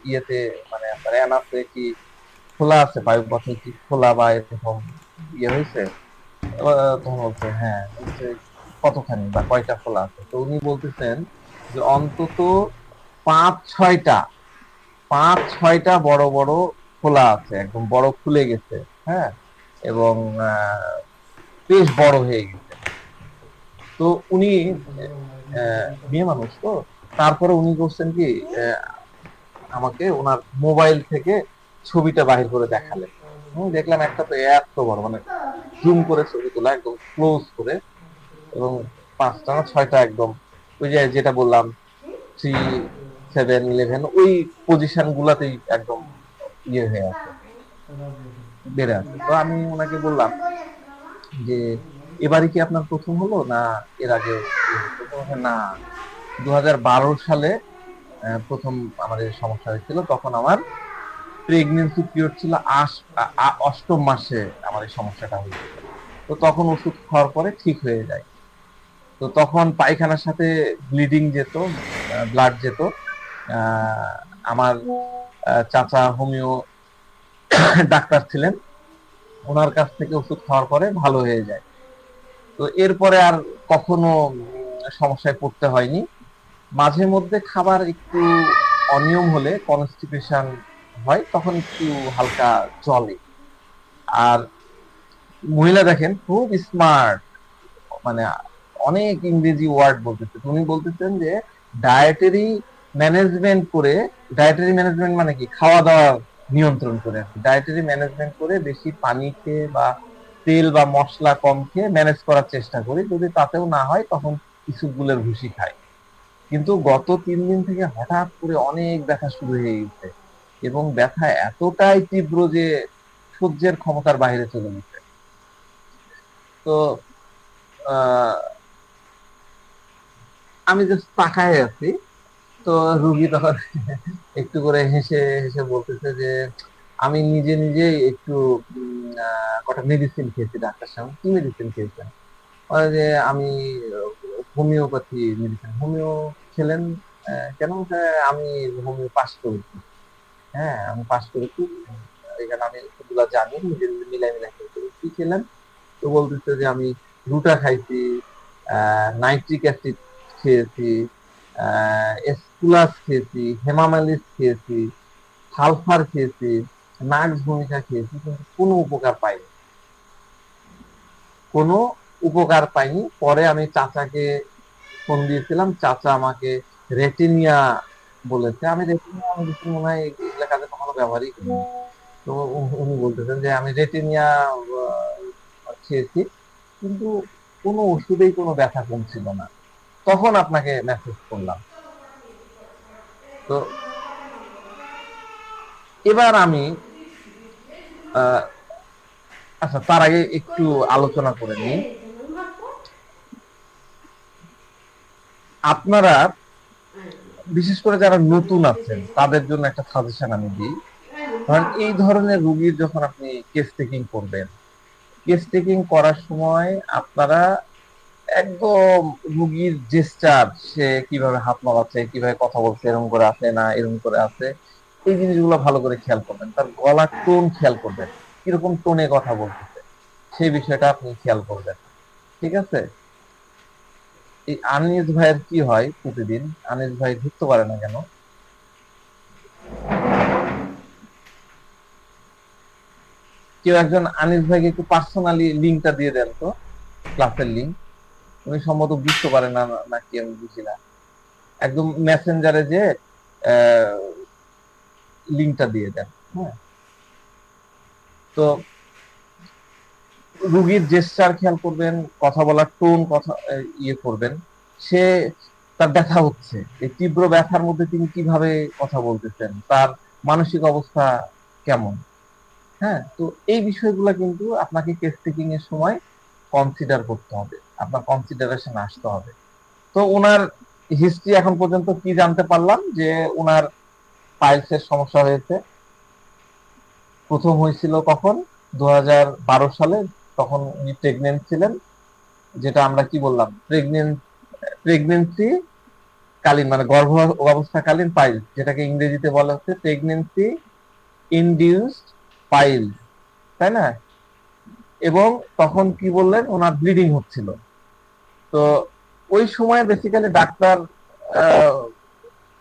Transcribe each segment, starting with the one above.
ইয়েতে মানে আপনার অ্যানাসে কি খোলা আছে, বায়ুপথে কি খোলা বা এরকম ইয়ে হয়েছে? তখন বলছে হ্যাঁ, বলছে কতখানি বা কয়টা খোলা আছে। তো উনি বলতেছেন যে অন্তত পাঁচ ছয়টা পাঁচ ছয়টা বড় বড় খোলা আছে, একদম বড় খুলে গেছে। হ্যাঁ, এবং বেশ বড় হয়ে গেছে। তো উনি মেয়ে মানুষ তো, তারপরে উনি করছেন কি, আহ, আমাকে ওনার মোবাইল থেকে ছবিটা বাহির করে দেখালেন। আমি দেখলাম একটা তো এত বড়, মানে জুম করে ছবি তোলা একদম ক্লোজ করে, এবং পাঁচটা না ছয়টা একদম ওই যে যেটা বললাম 3, 7, 11 ওই পজিশন গুলাতেই একদম ইয়ে হয়ে আছে, বেড়ে আছে। তো আমি ওনাকে বললাম যে এবারই কি আপনার প্রথম হলো, না এর আগেও ইয়ে হতো? তো বলছে, না, 2012 সালে প্রথম আমার এই সমস্যা হয়েছিল। তখন আমার প্রেগনেন্সি পিরিয়ড ছিল, অষ্টম মাসে আমার এই সমস্যাটা হয়েছিল। তো তখন ওষুধ খাওয়ার পরে ঠিক হয়ে যায়। তো তখন পায়খানার সাথে ব্লিডিং যেত, ব্লাড যেত। আহ, আমার চাচা হোমিও ডাক্তার ছিলেন, ওনার কাছ থেকে ওষুধ খাওয়ার পরে ভালো হয়ে যায়। তো এরপরে আর কখনো সমস্যায় পড়তে হয়নি। মাঝে মধ্যে খাবার একটু অনিয়ম হলে, কনস্টিপেশন হয়, তখন একটু হালকা চলে। আর মহিলা দেখেন খুব স্মার্ট, মানে অনেক ইংরেজি ওয়ার্ড বলতেছে। উনি বলতেছেন যে ডায়েটারি ম্যানেজমেন্ট করে, ডায়েটারি ম্যানেজমেন্ট মানে কি, খাওয়া দাওয়া নিয়ন্ত্রণ করে আর কি, ডায়েটারি ম্যানেজমেন্ট করে বেশি পানি খেয়ে বা তেল বা মশলা কম খেয়ে ম্যানেজ করার চেষ্টা করি, যদি তাতেও না হয় তখন কিছু গুলের ভুসি খাই। কিন্তু গত 3 দিন থেকে হঠাৎ করে অনেক ব্যথা শুরু হয়ে গেছে, এবং ব্যথা এতটাই তীব্র যে সহ্যের ক্ষমতার বাইরে চলে গেছে। তো আহ আমি জাস্ট তাকায় আছি। তো রুগী তখন একটু করে হেসে হেসে বলতেছে যে আমি নিজে নিজেই একটু কটা মেডিসিন খেয়েছি ডাক্তার সাহেব। কি মেডিসিন খেয়েছেন? বলে যে আমি হোমিওপ্যাথি মেডিসিন। হোমিও খেলেন? কেন? হ্যাঁ, আমি হোমিও পাস করেছি। হ্যাঁ, আমি পাস করেছি, এখানে আমি ওগুলা জানি, নিজে নিজে মিলাই মিলাই খেয়েছি। কি খেলেন? তো বলতেছে যে আমি রুটা খাইছি, নাইট্রিক অ্যাসিড খেয়েছি, এসকুলাস খেয়েছি, হেমামালিস খেয়েছি, সালফার খেয়েছি, নাক্স ভূমিকা খেয়েছি, কিন্তু কোনো উপকার পাইনি, কোনো উপকার পাইনি। পরে আমি চাচাকে ফোন দিয়েছিলাম, চাচা আমাকে রেটিনিয়া বলেছে। আমি রেটিনিয়া মেডিসিন মনে হয় এগুলা কাজে কখনো ব্যবহারই করিনি। তো উনি বলতেছেন যে আমি রেটিনিয়া খেয়েছি, কিন্তু কোনো ওষুধেই কোনো ব্যথা কমছিল না। তখন আপনাকে মেসেজ করলাম। তো এবার আমি আহ, আচ্ছা, তার আগে একটু আলোচনা করে নিই। আপনারা বিশেষ করে যারা নতুন আছেন তাদের জন্য একটা সাজেশন আমি দিই। কারণ এই ধরনের রুগীর যখন আপনি কেস টেকিং করবেন, কেস টেকিং করার সময় আপনারা একদম রুগীর জেস্টার, সে কিভাবে হাত নাড়াচ্ছে, কিভাবে কথা বলছে, এরকম করে আছে না এরকম করে আছে, এই জিনিসগুলো ভালো করে খেয়াল করবেন। তার গলার টোন খেয়াল করবেন, কিরকম টোনে কথা বলতেছে, সেই বিষয়টা আপনি খেয়াল করবেন। ঠিক আছে? এই আনিস ভাইয়ের কি হয় প্রতিদিন, আনিস ভাই ঢুকতে পারে না কেন? কেউ একজন আনিস ভাইকে একটু পার্সোনালি লিঙ্কটা দিয়ে দেন তো, ক্লাসের লিঙ্ক। উনি সম্ভবত বুঝতে পারে না, নাকি আমি বুঝি না। একদম মেসেঞ্জারে যে লিঙ্কটা দিয়ে দেন। হ্যাঁ। তো রুগীর জেস্চার খেয়াল করবেন, কথা বলার টোন, কথা ইয়ে করবেন। সে, তার ব্যথা হচ্ছে, এই তীব্র ব্যথার মধ্যে তিনি কিভাবে কথা বলতেছেন, তার মানসিক অবস্থা কেমন। হ্যাঁ, তো এই বিষয়গুলো কিন্তু আপনাকে কেস টেকিং এর সময় কনসিডার করতে হবে, আপনার কনসিডারেশন আসতে হবে। তো ওনার হিস্ট্রি এখন পর্যন্ত কি জানতে পারলাম, যে ওনার পাইলসের সমস্যা হয়েছে। প্রথম হয়েছিল কখন? 2012 সালে। তখন উনি প্রেগনেন্ট ছিলেন, যেটা আমরা কি বললাম, প্রেগনেন্সি কালীন মানে গর্ভ অবস্থাকালীন পাইলস, যেটাকে ইংরেজিতে বলা হচ্ছে প্রেগনেন্সি ইনডিউসড পাইলস, তাই না? এবং তখন কি বললেন, ওনার ব্লিডিং হচ্ছিল। তো ওই সময় বেসিক্যালি ডাক্তার আহ,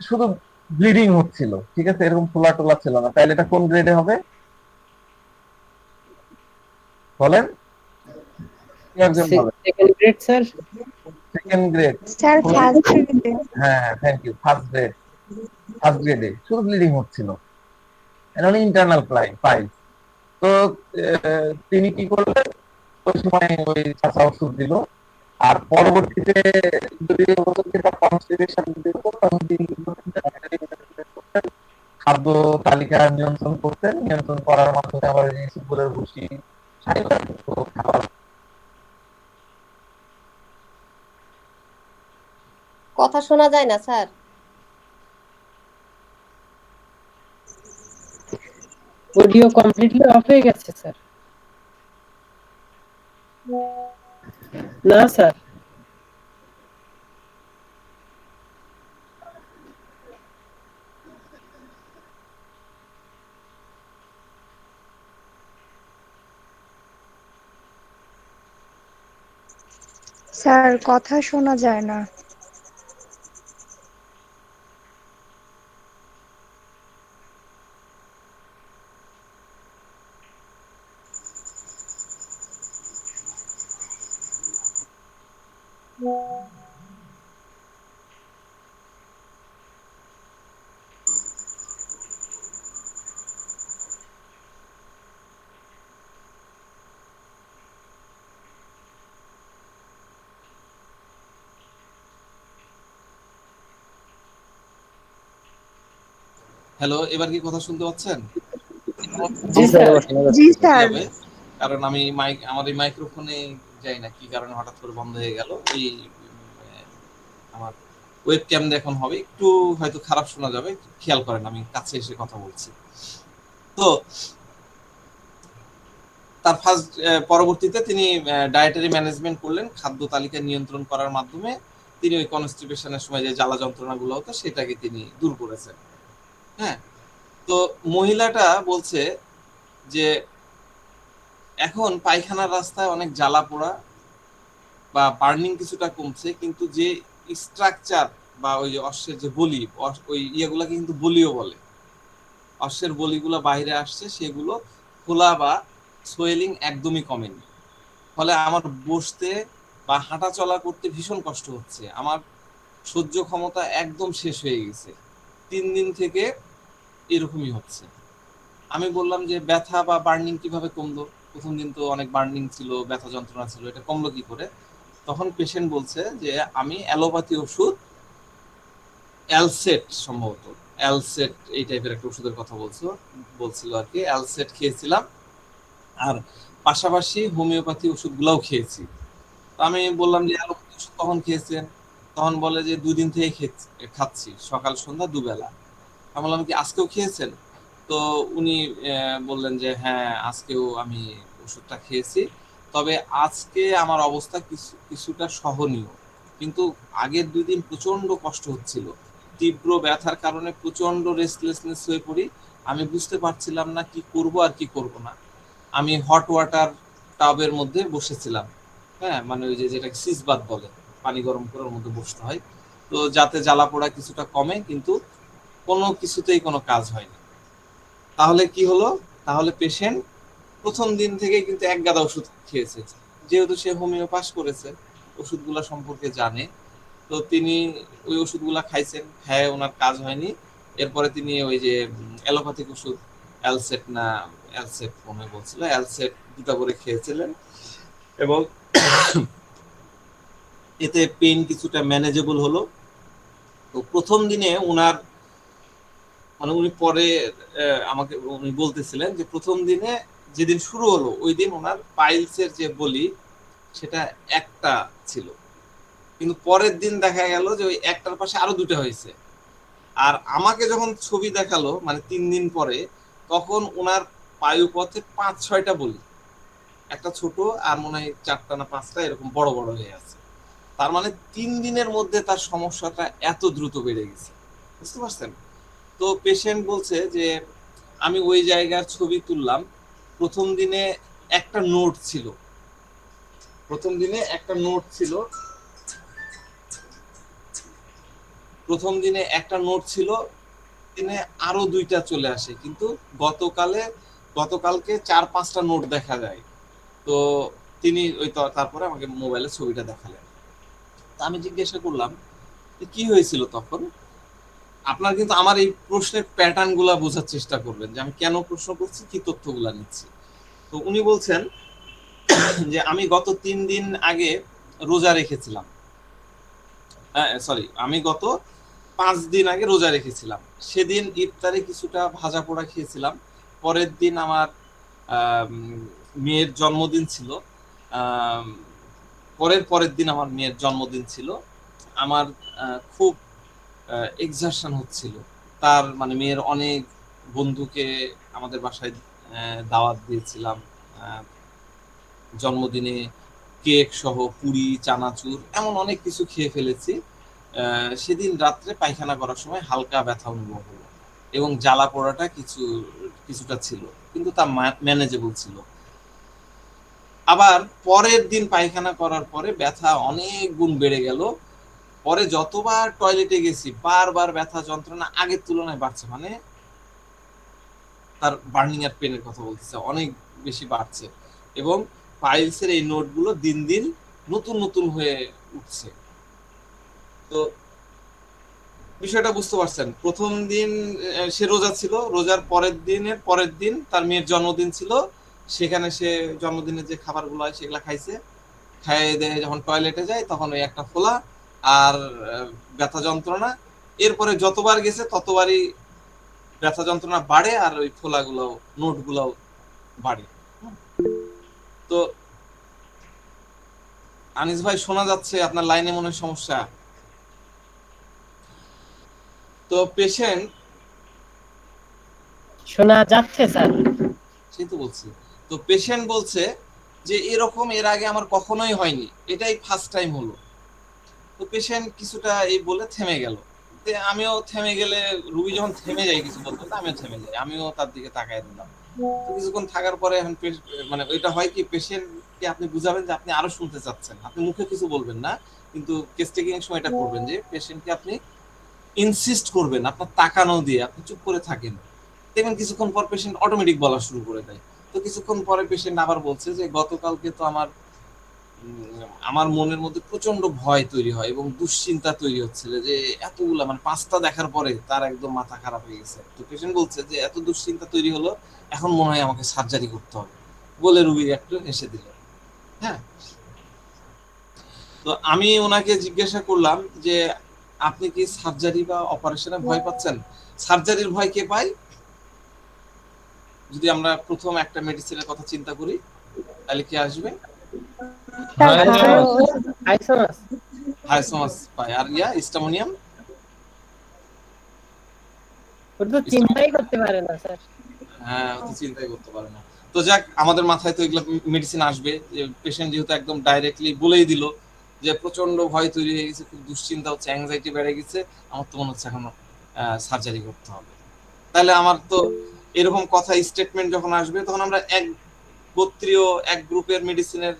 শুধু ব্লিডিং হচ্ছিল, ঠিক আছে, এরকম ফোলা টোলা ছিল না। তাহলে এটা কোন গ্রেডে হবে বলেন? কেউ একজন বলেন। Second grade sir. Second grade. Sir first গ্রেডে। হ্যাঁ হ্যাঁ, thank you, first grade. First গ্রেডে শুধু ব্লিডিং হচ্ছিল, এটা হলো ইন্টারনাল পাইল। তো তিনি কি করলেন, ওই সময় ওই চাচা ওষুধ দিল। আর পরবর্তীতে যদি কনস্টিপেশন দিত, তখন তিনি কি করতেন, খাদ্য তালিকা নিয়ন্ত্রণ করতেন। নিয়ন্ত্রণ করার মাধ্যমে আবার এই সুপুরের ভুসি খাবার। কথা শোনা যায় না স্যার। অডিও কমপ্লিটলি অফ হয়ে গেছে স্যার। না স্যার। স্যার কথা শোনা যায় না। হ্যালো, এবার কি কথা শুনতে পাচ্ছেন? জি স্যার। জি স্যার। কারণ আমি আমার এই মাইক্রোফোনে যাই না কি কারণে হঠাৎ করে বন্ধ হয়ে গেল। এই আমার ওয়েব ক্যাম এখন হবে, একটু হয়তো খারাপ শোনা যাবে, খেয়াল করেন আমি কাছে এসে কথা বলছি। তো তার পরবর্তীতে তিনি ডায়েটারি ম্যানেজমেন্ট করলেন, খাদ্য তালিকা নিয়ন্ত্রণ করার মাধ্যমে তিনি ওই কনস্টিপেশনের সময় যে জ্বালা যন্ত্রণাগুলো হতো সেটাকে তিনি দূর করেছেন। হ্যাঁ, তো মহিলাটা বলছে যে এখন পায়খানার রাস্তায় অনেক জ্বালা পোড়া বা বার্নিং কিছুটা কমছে, কিন্তু যে স্ট্রাকচার বা ওই যে অশ্বের যে বলি, ওই ইয়েগুলাকে কিন্তু বলিও বলে, অশ্বের বলিগুলো বাইরে আসছে, সেগুলো খোলা বা সোয়েলিং একদমই কমেনি। ফলে আমার বসতে বা হাঁটা চলা করতে ভীষণ কষ্ট হচ্ছে, আমার সহ্য ক্ষমতা একদম শেষ হয়ে গেছে, 3 দিন থেকে এরকমই হচ্ছে। আমি বললাম যে ব্যথা বা বার্নিং কিভাবে কমলো? প্রথম দিন তো অনেক বার্নিং ছিল, ব্যথা যন্ত্রণা ছিল, এটা কমলো কি করে? তখন পেশেন্ট বলছে যে আমি অ্যালোপ্যাথি ওষুধ, অ্যালসেট সম্ভবত, অ্যালসেট এই টাইপের একটা ওষুধের কথা বলছিল আর কি, অ্যালসেট খেয়েছিলাম, আর পাশাপাশি হোমিওপ্যাথি ওষুধগুলোও খেয়েছি। তো আমি বললাম যে অ্যালোপ্যাথি ওষুধ কখন খেয়েছেন? তখন বলে যে 2 দিন থেকে খাচ্ছি, সকাল সন্ধ্যা দুবেলা। আমি বললাম কি আজকেও খেয়েছেন? তো উনি বললেন যে হ্যাঁ, আজকেও আমি ওষুধটা খেয়েছি, তবে আজকে আমার অবস্থা কিছুটা সহনীয়, কিন্তু আগের 2 দিন প্রচন্ড কষ্ট হচ্ছিল, তীব্র ব্যথার কারণে প্রচন্ড রেস্টলেসনেস হয়ে পড়ি, আমি বুঝতে পারছিলাম না কি করব আর কি করব না। আমি হট ওয়াটার টাবের মধ্যে বসেছিলাম, হ্যাঁ, মানে ওই যে যেটা সিস বাথ বলে, পানি গরম করার মধ্যে বসতে হয়, তো যাতে জ্বালা পোড়া কিছুটা কমে, কিন্তু কোনো কিছুতেই কোনো কাজ হয়নি। তাহলে কি হলো? তাহলে পেশেন্ট প্রথম দিন থেকে কিন্তু এক গাদা ওষুধ খেয়েছে, যেহেতু সে হোমিও পাস করেছে, ওষুধগুলা সম্পর্কে জানে, তো তিনি ওই ওষুধগুলা খাইছেন, খায় ওনার কাজ হয়নি। এরপরে তিনি ওই যে অ্যালোপ্যাথিক ওষুধ, অ্যালসেট না অ্যালসেট মনে বলছিল, অ্যালসেট 2টা করে খেয়েছিলেন, এবং এতে পেইন কিছুটা ম্যানেজেবল হলো। তো প্রথম দিনে উনার মানে উনি পরে আমাকে উনি বলতেছিলেন যে প্রথম দিনে যেদিন শুরু হলো ওই দিন ওনার পাইলসের যে বলি সেটা একটা ছিল, কিন্তু পরের দিন দেখা গেল যে ওই একটার পাশে আরো 2টা হয়েছে। আর আমাকে যখন ছবি দেখালো মানে 3 দিন পরে, তখন ওনার পায়ুপথে 5-6টা বলি, একটা ছোট আর মনে হয় 4টা না 5টা এরকম বড় বড় হয়ে আছে। তার মানে 3 দিনের মধ্যে তার সমস্যাটা এত দ্রুত বেড়ে গেছে, বুঝতে পারছেন? তো পেশেন্ট বলছে যে আমি ওই জায়গার ছবি তুললাম, প্রথম দিনে একটা নোট ছিল, প্রথম দিনে একটা নোট ছিল, প্রথম দিনে একটা নোট ছিল, দিনে আরো 2টা চলে আসে, কিন্তু গতকালকে 4-5টা নোট দেখা যায়। তো তিনি ওই তারপরে আমাকে মোবাইলে ছবিটা দেখালেন। তা আমি জিজ্ঞাসা করলাম যে কি হয়েছিল তখন। আপনার কিন্তু আমার এই প্রশ্নের প্যাটার্ন গুলা বোঝার চেষ্টা করবেন যে আমি কেন প্রশ্ন করছি, কি তথ্যগুলা নিচ্ছি। তো উনি বলছেন যে আমি গত 3 দিন আগে রোজা রেখেছিলাম, সরি আমি গত 5 দিন আগে রোজা রেখেছিলাম, সেদিন ইফতারে কিছুটা ভাজা পোড়া খেয়েছিলাম। পরের দিন আমার মেয়ের জন্মদিন ছিল, পরের দিন আমার মেয়ের জন্মদিন ছিল। আমার খুব এক্সারশন হচ্ছিল, তার মানে মেয়ের অনেক বন্ধুকে আমাদের বাসায় দাওয়াত দিয়েছিলাম, জন্মদিনে কেক সহ পুরি চানাচুর এমন অনেক কিছু খেয়ে ফেলেছি। সেদিন রাত্রে পায়খানা করার সময় হালকা ব্যথা অনুভব হলো এবং জ্বালা পোড়াটা কিছুটা ছিল, কিন্তু তা ম্যানেজেবল ছিল। আবার পরের দিন পায়খানা করার পরে ব্যথা অনেক গুণ বেড়ে গেল। পরে যতবার টয়লেটে গেছি বারবার ব্যথা যন্ত্রণা আগের তুলনায় বাড়ছে, মানে তার বার্নিং এর পেনের কথা বলতেছে, অনেক বেশি বাড়ছে এবং পাইলসের এই নোটগুলো দিন দিন নতুন নতুন হয়ে উঠছে। তো বিষয়টা বুঝতে পারছেন? প্রথম দিন সে রোজা ছিল, রোজার পরের দিন তার মেয়ের জন্মদিন ছিল, সেখানে সে জন্মদিনের যে খাবারগুলো হয় সেগুলা খাইছে, খাইয়ে দেয়ে যখন টয়লেটে যায় তখন ওই একটা ফোলা আর ব্যথা যন্ত্রণা। এরপরে যতবার গেছে ততবারই ব্যথা যন্ত্রণা বাড়ে আর ওই ফোলাগুলো নোটগুলোও বাড়ে। তো আনিস ভাই শোনা যাচ্ছে? আপনার লাইনে মনে হয় সমস্যা। তো পেশেন্ট, শোনা যাচ্ছে স্যার। সেই তো বলছি, তো পেশেন্ট বলছে যে এরকম এর আগে আমার কখনোই হয়নি, এটাই ফার্স্ট টাইম হলো। তো পেশেন্ট কিছুটা এই বলে থেমে গেল। আমিও থেমে গেলে, রুগী যখন থেমে যায় কিছু বলতে বলতে আমিও থেমে যাই, আমিও তার দিকে তাকায় দিলাম। তো কিছুক্ষণ থাকার পরে এখন মানে ওইটা হয় কি, পেশেন্টকে আপনি বুঝাবেন যে আপনি আরো শুনতে চাচ্ছেন, আপনি মুখে কিছু বলবেন না, কিন্তু কেস টেকিং এর সময় এটা করবেন যে পেশেন্টকে আপনি ইনসিস্ট করবেন, আপনার তাকানো দিয়ে আপনি চুপ করে থাকেন, দেখবেন কিছুক্ষণ পর পেশেন্ট অটোমেটিক বলা শুরু করে দেয়। তো কিছুক্ষণ পরে পেশেন্ট আবার বলছে যে গতকালকে তো আমার মনের মধ্যে প্রচন্ড ভয় তৈরি হয় এবং দুশ্চিন্তা তৈরি হচ্ছিল যে এতগুলা মানে 5টা দেখার পরে তার একদম মাথা খারাপ হয়ে গেছে। তো পেশেন্ট বলছে যে এত দুশ্চিন্তা তৈরি হলো, এখন মনে হয় আমাকে সার্জারি করতে হবে, বলে রুগী একটু হেসে দিল। হ্যাঁ, তো আমি ওনাকে জিজ্ঞাসা করলাম যে আপনি কি সার্জারি বা অপারেশনে ভয় পাচ্ছেন? সার্জারির ভয় কে পায়? যদি আমরা প্রথম একটা মেডিসিনের কথা চিন্তা করি তাহলে কি আসবে? হাইসোমাস পায়, আর স্টামোনিয়াম ওটা তো চিন্তাই করতে পারে না স্যার। হ্যাঁ, ও তো চিন্তাই করতে পারে না। তো যাক, আমাদের মাথায় তো এগুলো মেডিসিন আসবে, যে পেশেন্ট যেহেতু একদম ডাইরেক্টলি বলেই দিল যে প্রচন্ড ভয় তৈরি হয়ে গেছে, খুব দুশ্চিন্তা হচ্ছে, অ্যাংজাইটি বেড়ে গেছে, আমার তো মনে হচ্ছে এখন সার্জারি করতে হবে। তাহলে আমার তো এরকম কথা স্টেটমেন্ট যখন আসবে তখন আমরা এক গোত্রীয় এক গ্রুপের মেডিসিনের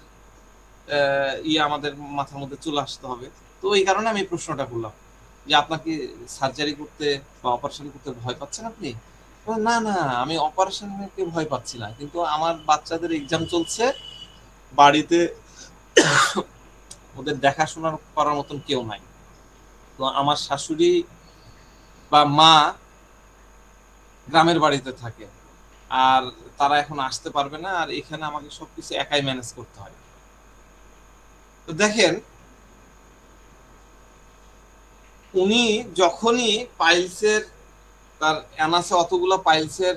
আমাদের মাথার মধ্যে চলে আসতে হবে। তো এই কারণে আমি প্রশ্নটা করলাম যে আপনাকে সার্জারি করতে বা অপারেশন করতে ভয় পাচ্ছেন আপনি? না না, আমি অপারেশনকে ভয় পাচ্ছি না, কিন্তু আমার বাচ্চাদের এক্সাম চলছে, বাড়িতে ওদের দেখাশোনা করার মতন কেউ নাই। তো আমার শাশুড়ি বা মা গ্রামের বাড়িতে থাকে, আর তারা এখন আসতে পারবে না, আর এখানে আমাকে সবকিছু একাই ম্যানেজ করতে হয়। তো দেখেন, উনি যখনই পাইলসের তার অ্যানাসে অতগুলা পাইলসের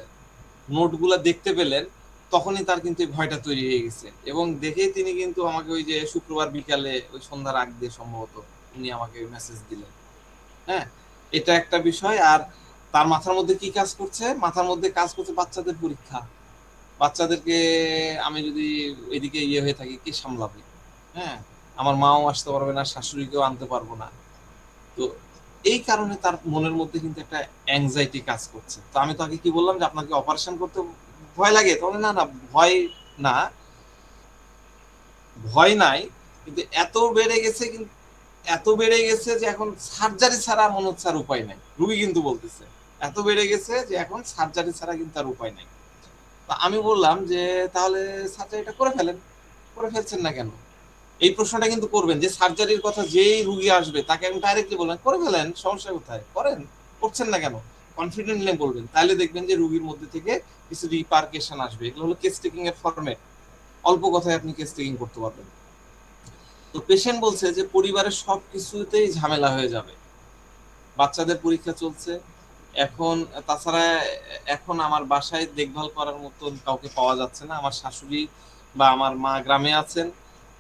নোটগুলা দেখতে পেলেন, তখনই তার কিন্তু ভয়টা তৈরি হয়ে গেছে, এবং দেখেই তিনি কিন্তু আমাকে ওই যে শুক্রবার বিকালে ওই সন্ধ্যার আগ দিয়ে সম্ভবত উনি আমাকে মেসেজ দিলেন। হ্যাঁ, এটা একটা বিষয়। আর তার মাথার মধ্যে কি কাজ করছে? মাথার মধ্যে কাজ করছে বাচ্চাদের পরীক্ষা, বাচ্চাদেরকে আমি যদি এদিকে হয়ে থাকি কে সামলাবে? হ্যাঁ, আমার মাও আসতে পারবে না, শাশুড়িকেও আনতে পারবো না। তো এই কারণে তার মনের মধ্যে কিন্তু একটা অ্যাংজাইটি কাজ করছে। তো আমি তাকে কি বললাম যে আপনাকে অপারেশন করতে ভয় লাগে? তাহলে না না ভয় না, ভয় নাই, কিন্তু এত বেড়ে গেছে, কিন্তু এত বেড়ে গেছে যে এখন সার্জারি ছাড়া মনে হচ্ছে আর উপায় নাই। রুগী কিন্তু বলতেছে এত বেড়ে গেছে যে এখন সার্জারি ছাড়া কিন্তু আর উপায় নাই। তা আমি বললাম যে তাহলে সার্জারিটা করে ফেলেন। করে ফেলছেন না কেন? এই প্রশ্নটা কিন্তু করবেন যে সার্জারির কথা যেই রুগী আসবে তাকে আমি ডাইরেক্টলি বললাম করে ফেলেন, সমস্যা কোথায়, করেন, করছেন না কেন, কনফিডেন্টলি বলবেন। তাহলে দেখবেন যে রুগীর মধ্যে থেকে কিছু রিপারকেশন আসবে। এগুলো হলো কেস টেকিং এর ফরম্যাট। অল্প কথায় আপনি কেস টেকিং করতে পারবেন। তো পেশেন্ট বলছে যে পরিবারের সবকিছুতেই ঝামেলা হয়ে যাবে, বাচ্চাদের পরীক্ষা চলছে এখন, তাছাড়া এখন আমার বাসায় দেখভাল করার মতন কাউকে পাওয়া যাচ্ছে না। আমার শাশুড়ি বা আমার মা গ্রামে আছেন,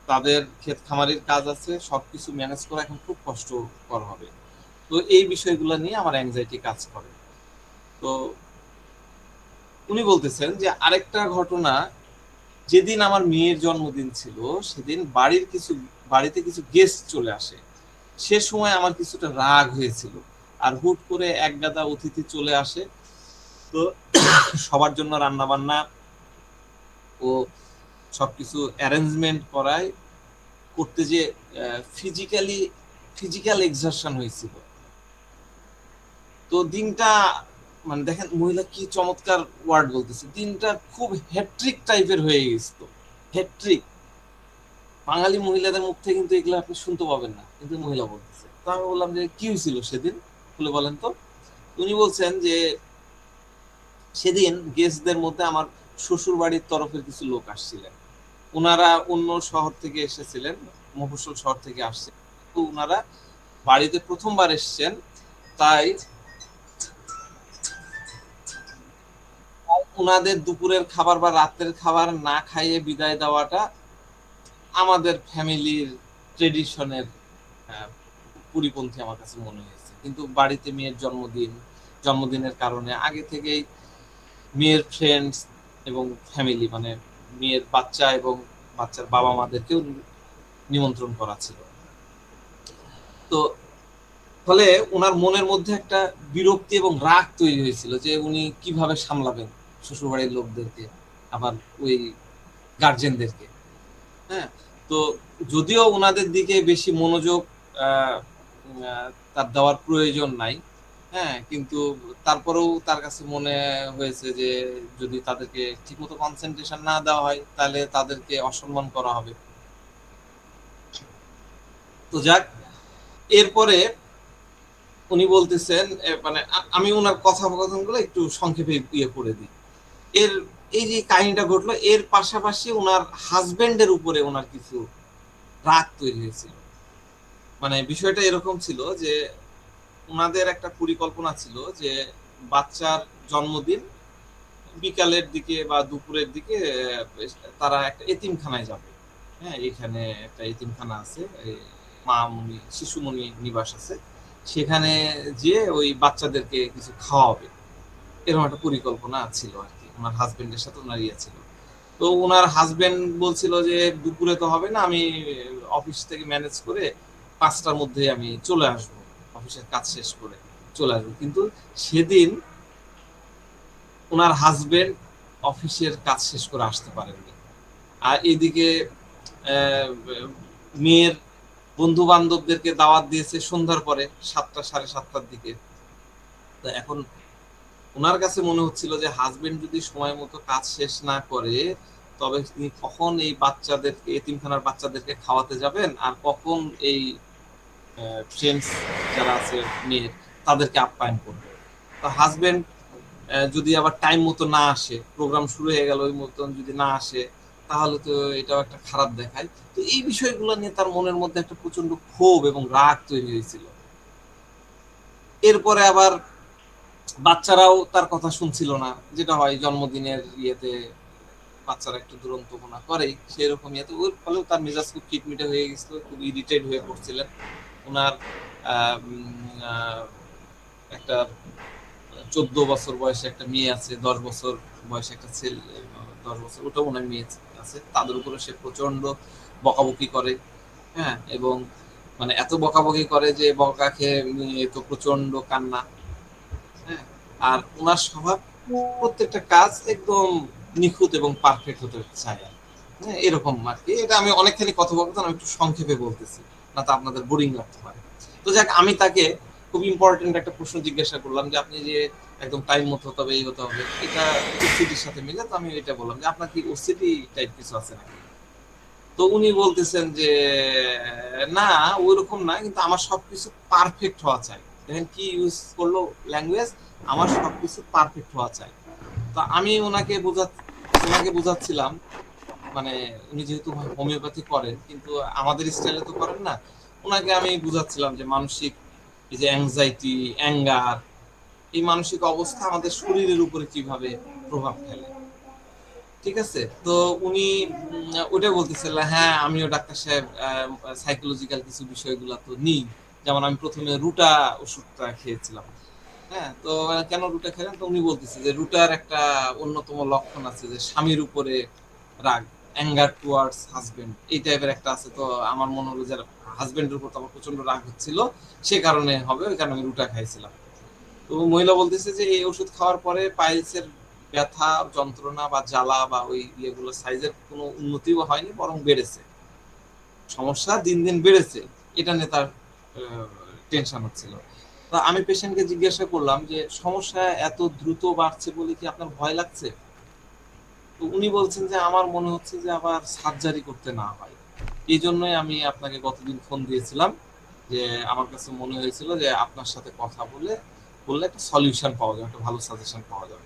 তাদের ক্ষেত খামারির কাজ আছে, সবকিছু ম্যানেজ করা এখন খুব কষ্টকর হবে। তো এই বিষয়গুলো নিয়ে আমার অ্যাংজাইটি কাজ করে। তো উনি বলতেছেন যে আরেকটা ঘটনা, যেদিন আমার মেয়ের জন্মদিন ছিল সেদিন বাড়িতে কিছু গেস্ট চলে আসে। সে সময় আমার কিছুটা রাগ হয়েছিল, আর হুট করে এক গাদা অতিথি চলে আসে। তো সবার জন্য রান্না বান্না ও সবকিছু অ্যারেঞ্জমেন্ট করতে যে ফিজিক্যাল এক্সারশন হয়েছিল। তো দিনটা মানে দেখেন মহিলা কি চমৎকার ওয়ার্ড বলতেছে, দিনটা খুব হ্যাট্রিক টাইপের হয়ে গেছিল। হ্যাট্রিক, বাঙালি মহিলাদের মুখ থেকে কিন্তু এগুলো আপনি শুনতে পাবেন না, কিন্তু মহিলা বলতেছে। তো আমি বললাম যে কি হয়েছিল সেদিন, খুলে বলেন তো। উনি বলছেন যে সেদিন গেস্টদের মধ্যে আমার শ্বশুর বাড়ির তরফের কিছু লোক আসছিলেন। ওনারা অন্য শহর থেকে এসেছিলেন, মফস্বল শহর থেকে আসছে। তো ওনারা বাড়িতে প্রথমবার এসছেন, তাই ওনাদের দুপুরের খাবার বা রাতের খাবার না খাইয়ে বিদায় দেওয়াটা আমাদের ফ্যামিলির ট্রেডিশনের পরিপন্থী আমার কাছে মনে হয়েছে। কিন্তু বাড়িতে মেয়ের জন্মদিনের কারণে আগে থেকেই মেয়ের ফ্রেন্ডস এবং ফ্যামিলি মানে মেয়ের বাচ্চা এবং বাচ্চার বাবা মাদেরকেও নিমন্ত্রণ করা ছিল। তো ফলে ওনার মনের মধ্যে একটা বিরক্তি এবং রাগ তৈরি হয়েছিল যে উনি কিভাবে সামলাবেন শ্বশুরবাড়ির লোকদেরকে, আবার ওই গার্জেনদেরকে। হ্যাঁ, তো যদিও ওনাদের দিকে বেশি মনোযোগ তার দেওয়ার প্রয়োজন নাই, হ্যাঁ, কিন্তু তারপরেও তার কাছে মনে হয়েছে যে যদি তাদেরকে ঠিকমতো কনসেন্ট্রেশন না দেওয়া হয় তাহলে তাদেরকে অসম্মান করা হবে। তো যাক, এরপরে উনি বলতেছেন মানে আমি ওনার কথোপকথনগুলো একটু সংক্ষেপে ইয়ে করে দিই। এই যে কাহিনীটা ঘটলো, এর পাশাপাশি ওনার হাজবেন্ডের উপরে ওনার কিছু রাগ তৈরি হয়েছিল। মানে বিষয়টা এরকম ছিল যে ওনাদের একটা পরিকল্পনা ছিল যে বাচ্চার জন্মদিন বিকালের দিকে বা দুপুরের দিকে তারা একটা এতিমখানায় যাবে। হ্যাঁ, এখানে একটা এতিমখানা আছে, মামনি শিশুমণি নিবাস আছে, সেখানে যেয়ে ওই বাচ্চাদেরকে কিছু খাওয়াবে, এরকম একটা পরিকল্পনা ছিল আর কি। ওনার হাজবেন্ডের সাথে ওনার ইয়ে ছিল। তো ওনার হাজবেন্ড বলছিল যে দুপুরে তো হবে না, আমি অফিস থেকে ম্যানেজ করে 5টার মধ্যে আমি চলে আসব, অফিসের কাজ শেষ করে চলে আসবো। কিন্তু সেদিন ওনার হাজবেন্ড অফিসের কাজ শেষ করে আসতে পারেননি। আর এদিকে মেয়ের বন্ধু বান্ধবদেরকে দাওয়াত দিয়েছে সন্ধ্যার পরে 7টা 7:30টার দিকে। তো এখন ওনার কাছে মনে হচ্ছিল যে হাজবেন্ড যদি সময় মতো কাজ শেষ না করে তবে তিনি কখন এই বাচ্চাদেরকে, এতিমখানার বাচ্চাদেরকে খাওয়াতে যাবেন, আর কখন এই ফ্রেন্ডস যারা আছে মেয়ের তাদেরকে আপ্যায়ন করবে। তো হাজবেন্ড যদি আবার টাইম মতো না আসে, প্রোগ্রাম শুরু হয়ে গেল ওই মতন যদি না আসে, তাহলে তো এটাও একটা খারাপ দেখায়। তো এই বিষয়গুলো নিয়ে তার মনের মধ্যে একটা প্রচন্ড ক্ষোভ এবং রাগ তৈরি হয়েছিল। এরপরে আবার বাচ্চারাও তার কথা শুনছিল না, যেটা হয় জন্মদিনের ইয়েতে বাচ্চারা একটু দুরন্তপনা করেই, সেরকম ইয়েতে ওর ফলেও তার মেজাজ খুব খিটমিটে হয়ে গেছিল, খুব ইরিটেট হয়ে পড়ছিলেন। ওনার একটা 14 বছর বয়সে একটা মেয়ে আছে, 10 বছর বয়সে একটা ছেলে, 10 বছর ওটাও ওনার মেয়ে আছে, তাদের উপরে সে প্রচন্ড বকাবকি করে। হ্যাঁ, এবং মানে এত বকাবকি করে যে বকা খেয়ে মেয়ে তো প্রচন্ড কান্না। হ্যাঁ, আর ওনার স্বভাব প্রত্যেকটা কাজ একদম নিখুঁত এবং পারফেক্ট হতে চায় আর কি। হ্যাঁ, এরকম আর কি। এটা আমি অনেকখানি কথোপকথন আমি একটু সংক্ষেপে বলতেছি, না তো আপনাদের বোরিং লাগতে পারে। তো যাক, আমি তাকে খুব ইম্পর্টেন্ট একটা প্রশ্ন জিজ্ঞাসা করলাম যে আপনি যে একদম টাইম মতো হতে হবে, এই হতে হবে, এটা ওসিডির সাথে মিলে। তো আমি এটা বললাম যে আপনার কি ওসিডি টাইপ কিছু আছে নাকি? তো উনি বলতেছেন যে না, ওইরকম না, কিন্তু আমার সবকিছু পারফেক্ট হওয়া চাই। দেখেন কি ইউজ করলো ল্যাঙ্গুয়েজ, আমার সবকিছু পারফেক্ট হওয়া চাই। তো আমি ওনাকে বোঝাচ্ছিলাম, মানে উনি যেহেতু হোমিওপ্যাথি করেন কিন্তু আমাদের স্টাইলে তো করেন না, ওনাকে আমি বুঝাচ্ছিলাম যে মানসিক এই যে অ্যাংজাইটি, অ্যাঙ্গার, এই মানসিক অবস্থা আমাদের শরীরের উপরে কিভাবে প্রভাব ফেলে। ঠিক আছে? তো উনি ওইটা বলতেছিলেন, হ্যাঁ আমিও ডাক্তার সাহেব সাইকোলজিক্যাল কিছু বিষয়গুলো তো নিই। যেমন আমি প্রথমে রুটা ওষুধটা খেয়েছিলাম। হ্যাঁ, তো কেন রুটা খেলেন? তো উনি বলতেছে যে রুটার একটা অন্যতম লক্ষণ আছে যে স্বামীর উপরে রাগ, অ্যাঙ্গার টুয়ার্ডস হাজবেন্ড, এই টাইপের একটা আছে। তো আমার মনে হলো যে হাজবেন্ডের উপর তো আমার প্রচন্ড রাগ হচ্ছিল, সে কারণে হবে, ওই কারণে আমি রুটা খাইছিলাম। তো মহিলা বলতেছে যে এই ওষুধ খাওয়ার পরে পাইলসের ব্যথা, যন্ত্রণা বা জ্বালা বা ওই ইয়েগুলো সাইজের কোনো উন্নতিও হয়নি, বরং বেড়েছে। সমস্যা দিন দিন বেড়েছে, এটা নিয়ে তার টেনশন হচ্ছিল। তো আমি পেশেন্টকে জিজ্ঞাসা করলাম যে সমস্যা এত দ্রুত বাড়ছে বলে কি আপনার ভয় লাগছে? তো উনি বলছেন যে আমার মনে হচ্ছে যে আবার সার্জারি করতে না হয়। এই জন্যই আমি আপনাকে গতদিন ফোন দিয়েছিলাম, যে আমার কাছে মনে হয়েছিল যে আপনার সাথে কথা বললে একটা সলিউশন পাওয়া যাবে, একটা ভালো সাজেশন পাওয়া যাবে।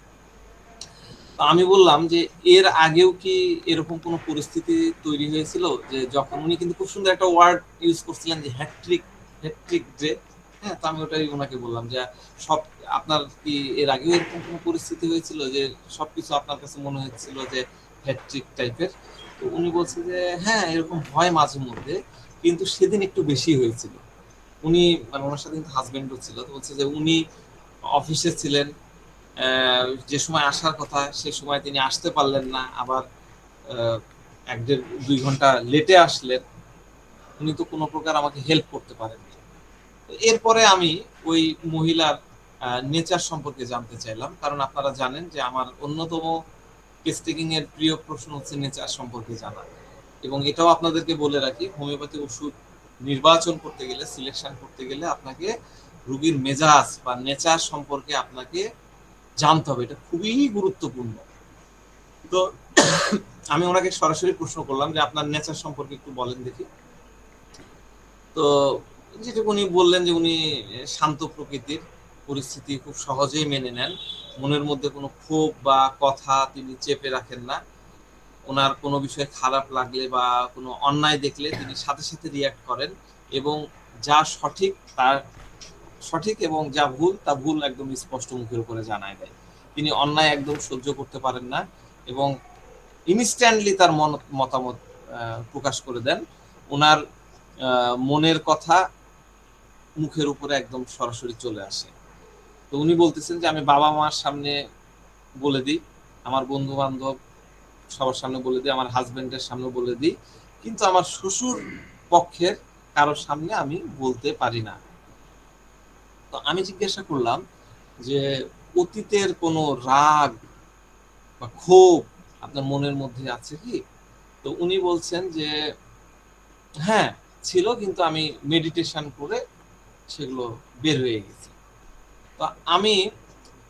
তো আমি বললাম যে এর আগেও কি এরকম কোনো পরিস্থিতি তৈরি হয়েছিল, যে যখন উনি কিন্তু খুব সুন্দর একটা ওয়ার্ড ইউজ করছিলেন যে হ্যাট্রিক, হ্যাট্রিক যে, হ্যাঁ, তো আমি ওটাই ওনাকে বললাম যে সব আপনার কি এর আগেও এরকম কোনো পরিস্থিতি হয়েছিল যে সবকিছু আপনার কাছে মনে হচ্ছিল যে হ্যাট্রিক টাইপের? তো উনি বলছে যে হ্যাঁ এরকম হয় মাঝে মধ্যে, কিন্তু সেদিন একটু বেশি হয়েছিল। উনি মানে ওনার সাথে কিন্তু হাজবেন্ডও ছিল। তো বলছে যে উনি অফিসে ছিলেন, যে সময় আসার কথা সে সময় তিনি আসতে পারলেন না, আবার 1-1.5-2 ঘন্টা লেটে আসলেন। উনি তো কোনো প্রকার আমাকে হেল্প করতে পারেননি। এরপরে আমি ওই মহিলার নেচার সম্পর্কে জানতে চাইলাম, কারণ আপনারা জানেন যে আমার অন্যতম কেস টেকিং এর প্রিয় প্রশ্ন হচ্ছে নেচার সম্পর্কে জানা। এবং এটাও আপনাদেরকে বলে রাখি, হোমিওপ্যাথি ওষুধ নির্বাচন করতে গেলে, সিলেকশন করতে গেলে আপনাকে রোগীর মেজাজ বা নেচার সম্পর্কে আপনাকে জানতে হবে, এটা খুবই গুরুত্বপূর্ণ। তো আমি ওনাকে সরাসরি প্রশ্ন করলাম যে আপনার নেচার সম্পর্কে একটু বলেন দেখি। তো যেটুকু উনি বললেন যে উনি শান্ত প্রকৃতির, পরিস্থিতি খুব সহজেই মেনে নেন, মনের মধ্যে কোনো ক্ষোভ বা কথা তিনি চেপে রাখেন না। ওনার কোনো বিষয় খারাপ লাগলে বা কোনো অন্যায় দেখলে তিনি সাথে সাথে রিয়াক্ট করেন, এবং যা সঠিক তার সঠিক এবং যা ভুল তা ভুল একদম স্পষ্ট মুখের উপরে জানায় দেয়। তিনি অন্যায় একদম সহ্য করতে পারেন না, এবং ইনস্ট্যান্টলি তার মতামত প্রকাশ করে দেন। ওনার মনের কথা মুখের উপরে একদম সরাসরি চলে আসে। তো উনি বলতেছেন যে আমি বাবা মার সামনে বলে দিই, আমার বন্ধু বান্ধব সবার সামনে বলে দিই, আমার হাজবেন্ডের সামনে বলে দিই, কিন্তু আমার শ্বশুর পক্ষের কারোর সামনে আমি বলতে পারি না। তো আমি জিজ্ঞাসা করলাম যে অতীতের কোনো রাগ বা ক্ষোভ আপনার মনের মধ্যে আছে কি? তো উনি বলছেন যে হ্যাঁ ছিল, কিন্তু আমি মেডিটেশন করে সেগুলো বের হয়ে গেছে। তো আমি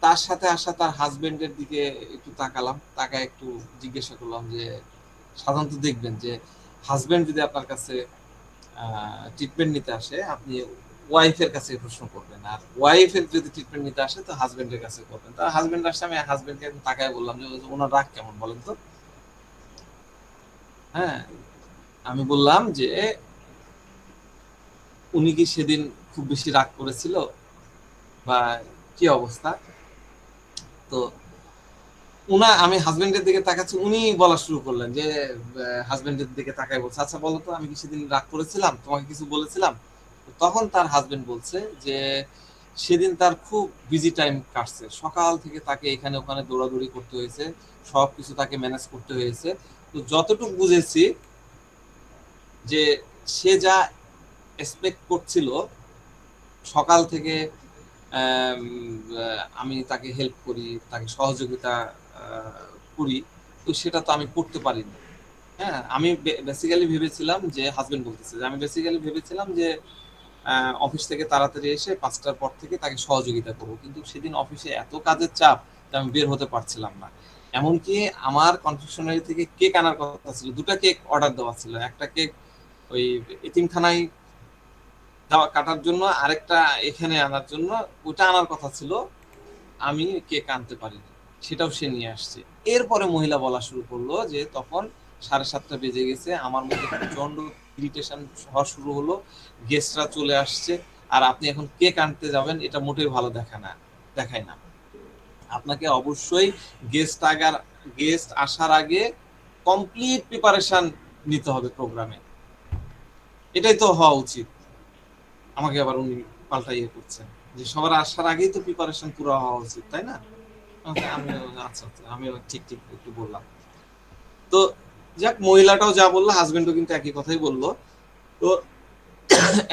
তার সাথে আসা তার হাজবেন্ডের দিকে একটু তাকালাম, তাকায় একটু জিজ্ঞাসা করলাম যে সাধারণত দেখবেন যে হাজবেন্ড যদি আপনার কাছে ট্রিটমেন্ট নিতে আসে, আপনি ওয়াইফের কাছে প্রশ্ন করবেন, আর ওয়াইফের যদি ট্রিটমেন্ট নিতে আসে তো হাজবেন্ডের কাছে করবেন। তার হাজবেন্ড আসছে, আমি হাজবেন্ডকে তাকায় বললাম যে ওনার রাগ কেমন বলেন তো। হ্যাঁ, আমি বললাম যে উনি কি সেদিন খুব বেশি রাগ করেছিল বা কি অবস্থা? তো আমি হাজবেন্ডের দিকে তাকাচ্ছি, উনি বলা শুরু করলেন যে হাজবেন্ডের দিকে তাকায় বলছে আচ্ছা বলো তো আমি কি সেদিন রাগ করেছিলাম, তোমাকে কিছু বলেছিলাম? তখন তার হাজবেন্ড বলছে যে সেদিন তার খুব বিজি টাইম কাটছে, সকাল থেকে তাকে এখানে ওখানে দৌড়াদৌড়ি করতে হয়েছে, সবকিছু তাকে ম্যানেজ করতে হয়েছে। তো যতটুকু বুঝেছি যে সে যা এক্সপেক্ট করছিল সকাল থেকে আমি তাকে হেল্প করি, তাকে সহযোগিতা করি, তো সেটা তো আমি করতে পারিনি। হ্যাঁ, আমি বেসিক্যালি ভেবেছিলাম যে হাজবেন্ড বলতেছে যে আমি বেসিক্যালি ভেবেছিলাম যে অফিস থেকে তাড়াতাড়ি এসে 5টার পর থেকে তাকে সহযোগিতা করবো, কিন্তু সেদিন অফিসে এত কাজের চাপ যে আমি বের হতে পারছিলাম না। এমনকি আমার কনফেকশনারি থেকে কেক আনার কথা ছিল, 2টা কেক অর্ডার দেওয়া ছিল, একটা কেক ওই এতিমখানায় কাটার জন্য, আরেকটা এখানে আনার জন্য। ওটা আনার কথা ছিল, আমি কেক আনতে পারিনি, সেটাও সে নিয়ে আসছে। এরপরে মহিলা বলা শুরু করলো যে তখন 7:30 বেজে গেছে, আমার মধ্যে প্রচন্ড ইরিটেশন হওয়া শুরু হলো, গেস্টরা চলে আসছে, আর আপনি এখন কেক আনতে যাবেন, এটা মোটেই ভালো দেখায় না। আপনাকে অবশ্যই গেস্ট আসার আগে কমপ্লিট প্রিপারেশন নিতে হবে প্রোগ্রামে, এটাই তো হওয়া উচিত। আমাকে আবার উনি পাল্টা করছেন যে সবার আসার আগেই তো প্রিপারেশন পুরো হওয়া উচিত, তাই না? আচ্ছা, আমিও ঠিক একটু বললাম। তো যাক, মহিলাটাও যা বললো, হাজবেন্ডও কিন্তু একই কথাই বললো। তো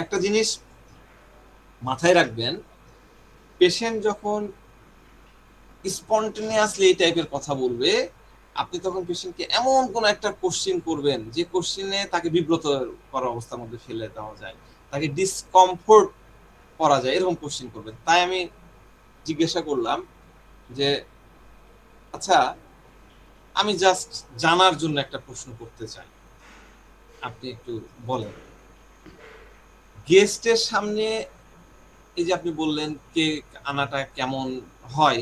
একটা জিনিস মাথায় রাখবেন, পেশেন্ট যখন স্পন্টেনিয়াসলি এই টাইপের কথা বলবে, আপনি তখন পেশেন্টকে এমন কোন একটা কোশ্চিন করবেন যে কোশ্চিনে তাকে বিব্রত করার অবস্থার মধ্যে ফেলে দেওয়া যায়, তাকে ডিসকমফোর্ট করা যায়, এরকম কোশ্চিন করবেন। তাই আমি জিজ্ঞাসা করলাম যে আচ্ছা, আমি জাস্ট জানার জন্য একটা প্রশ্ন করতে চাই, আপনি একটু বলেন, গেস্টের সামনে এই যে আপনি বললেন কেক আনাটা কেমন হয়,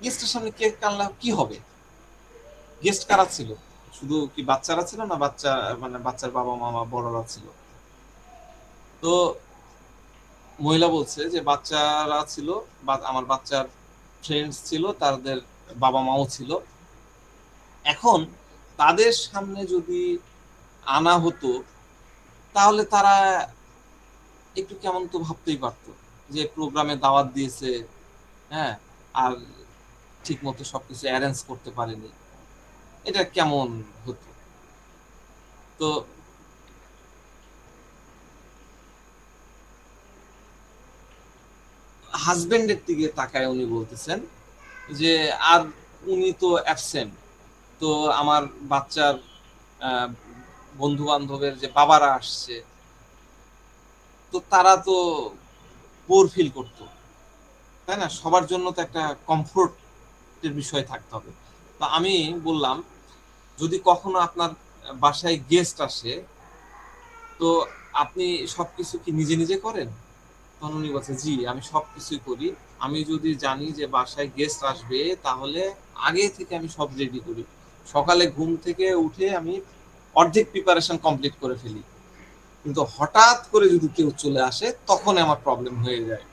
গেস্টের সামনে কেক আনলে কি হবে? গেস্ট কারা ছিল? শুধু কি বাচ্চারা ছিল, না বাচ্চার বাবা মামা বড়রা ছিল? তো মহিলা বলছে যে বাচ্চারা ছিল, আমার বাচ্চার ফ্রেন্ডস ছিল, তাদের বাবা মাও ছিল। এখন তাদের সামনে যদি আনা হতো তাহলে তারা একটু কেমন তো ভাবতেই পারতো যে প্রোগ্রামে দাওয়াত দিয়েছে, হ্যাঁ, আর ঠিক মতো সবকিছু অ্যারেঞ্জ করতে পারেনি, এটা কেমন হতো। তো হাজবেন্ডের দিকে তাকায় উনি বলতেছেন যে আর উনি তো অ্যাবসেন্ট, তো আমার বাচ্চার বন্ধু বান্ধবের যে বাবারা আসছে, তো তারা তো বোর ফিল করতো, তাই না? সবার জন্য তো একটা কমফোর্টের বিষয় থাকতে হবে। তো আমি বললাম, যদি কখনো আপনার বাসায় গেস্ট আসে, তো আপনি সবকিছু কি নিজে নিজে করেন? তখন উনি বলছে জি, আমি সবকিছুই করি। আমি যদি জানি যে বাসায় গেস্ট আসবে, তাহলে আগে থেকে আমি সব রেডি করি। সকালে ঘুম থেকে উঠে আমি অর্ধেক প্রিপারেশন কমপ্লিট করে ফেলি, কিন্তু হঠাৎ করে যদি কেউ চলে আসে তখন আমার প্রবলেম হয়ে যায়।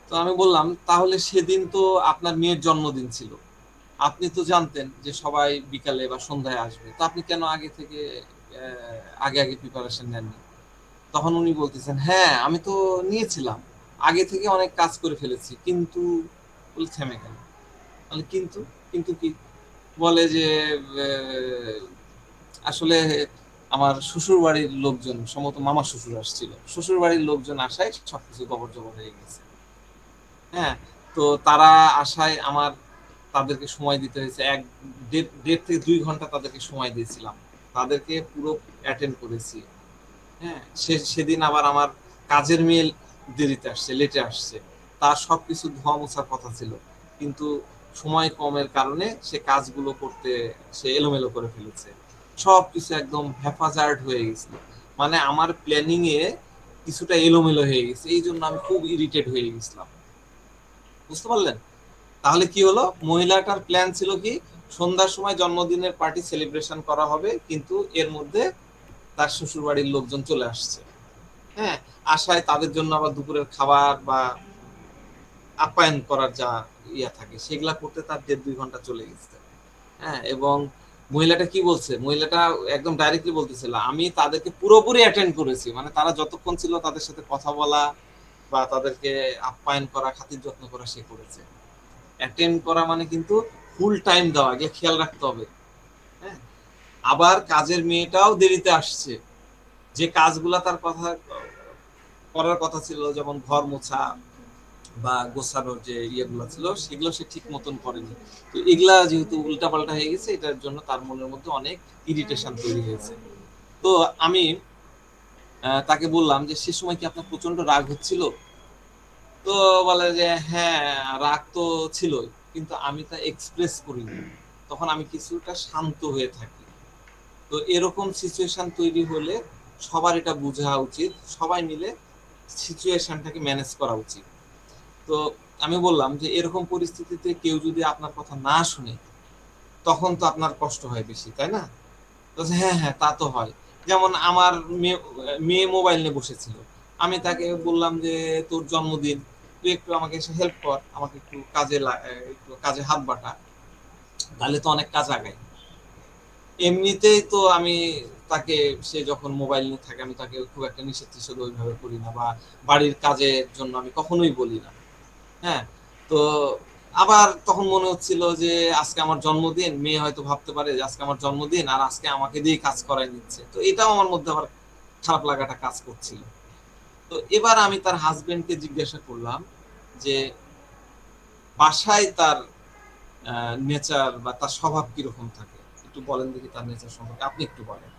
তো আমি বললাম, তাহলে সেদিন তো আপনার মেয়ের জন্মদিন ছিল, আপনি তো জানতেন যে সবাই বিকালে বা সন্ধ্যায় আসবে, তো আপনি কেন আগে থেকে আগে প্রিপারেশন নেননি? তখন উনি বলতেছেন, হ্যাঁ আমি তো নিয়েছিলাম, আগে থেকে অনেক কাজ করে ফেলেছি, কিন্তু থেমে গেল। কিন্তু কিন্তু কি? বলে যে আসলে আমার শ্বশুর বাড়ির লোকজন, সম্ভবত মামা শ্বশুর আসছিল, শ্বশুর বাড়ির লোকজন আসায় সবকিছু গবর জবর হয়ে গেছে। হ্যাঁ, তো তারা আসায় আমার তাদেরকে সময় দিতে হয়েছে, 1.5 থেকে 2 ঘন্টা তাদেরকে সময় দিয়েছিলাম, তাদেরকে পুরো অ্যাটেন্ড করেছি। হ্যাঁ, সেদিন আবার আমার কাজের মেয়ে দেরিতে আসছে, লেটে আসছে, তার সবকিছু ধোয়া মোছার কথা ছিল, কিন্তু সময় কমের কারণে সে কাজগুলো করতে সে এলোমেলো করে ফেলেছে, সবকিছু একদম হ্যাপাজার্ড হয়ে গেছিল। মানে আমার প্ল্যানিং এ কিছুটা এলোমেলো হয়ে গেছে, এই জন্য আমি খুব ইরিটেট হয়ে গেছিলাম। বুঝতে পারলেন? তাহলে কি হলো, মহিলাটার প্ল্যান ছিল কি, সন্ধ্যার সময় জন্মদিনের পার্টি সেলিব্রেশন করা হবে, কিন্তু এর মধ্যে তার শ্বশুর বাড়ির লোকজন চলে আসছে। হ্যাঁ, আশায় তাদের জন্য আবার দুপুরের খাবার বা আপ্যায়ন করার যা ইয়া থাকে সেগুলা করতে তার 1.5-2 ঘন্টা চলে গেছে। হ্যাঁ, এবং মহিলাটা কি বলছে, মহিলাটা একদম ডাইরেক্টলি বলতেছিল, আমি তাদেরকে পুরোপুরি অ্যাটেন্ড করেছি, মানে তারা যতক্ষণ ছিল তাদের সাথে কথা বলা বা তাদেরকে আপ্যায়ন করা, খাতির যত্ন করা সে করেছে। অ্যাটেন্ড করা মানে কিন্তু ফুল টাইম দেওয়া, আগে খেয়াল রাখতে হবে। হ্যাঁ, আবার কাজের মেয়েটাও দেরিতে আসছে, যে কাজগুলা তার কথা করার কথা ছিল, যেমন ঘর মোছা বা গোছানোর যে ইয়েগুলো ছিল সেগুলো সে ঠিক মতন করেনি। তো এগুলা যেহেতু উল্টাপাল্টা হয়ে গেছে, এটার জন্য তার মনের মধ্যে অনেক ইরিটেশন তৈরি হয়েছে। তো আমি তাকে বললাম যে সে সময় কি আপনার প্রচন্ড রাগ হচ্ছিল? তো বলে যে হ্যাঁ, রাগ তো ছিল, কিন্তু আমি তা এক্সপ্রেস করিনি, তখন আমি কিছুটা শান্ত হয়ে থাকি। তো এরকম সিচুয়েশন তৈরি হলে সবার এটা বোঝা উচিত, সবাই মিলে সিচুয়েশনটাকে ম্যানেজ করা উচিত। তো আমি বললাম যে এরকম পরিস্থিতিতে কেউ যদি আপনার কথা না শুনে, তখন তো আপনার কষ্ট হয় বেশি, তাই না? তো হ্যাঁ হ্যাঁ, তা তো হয়। যেমন আমার মেয়ে মেয়ে মোবাইল নিয়ে বসেছিল, আমি তাকে বললাম যে তোর জন্মদিন, তুই একটু আমাকে এসে হেল্প কর, আমাকে একটু একটু কাজে হাত বাটা, তাহলে তো অনেক কাজ আগায়। এমনিতেই তো আমি তাকে, সে যখন মোবাইল নিয়ে থাকে আমি তাকে খুব একটা নিষেধ টিষেধ ওইভাবে করি না, বা বাড়ির কাজের জন্য আমি কখনোই বলি না। হ্যাঁ। তো আবার তখন মনে হচ্ছিল যে আজকে আমার জন্মদিন, মেয়ে হয়তো ভাবতে পারে যে আজকে আমার জন্মদিন আর আজকে আমাকে দিয়ে কাজ করাই নিচ্ছে, তো এটাও আমার মধ্যে আবার খারাপ লাগাটা কাজ করছিল। তো এবার আমি তার হাজবেন্ডকে জিজ্ঞাসা করলাম যে বাসায় তার নেচার বা তার স্বভাব কিরকম থাকে, একটু বলেন দেখি তার নেচার সম্পর্কে, আপনি একটু বলেন।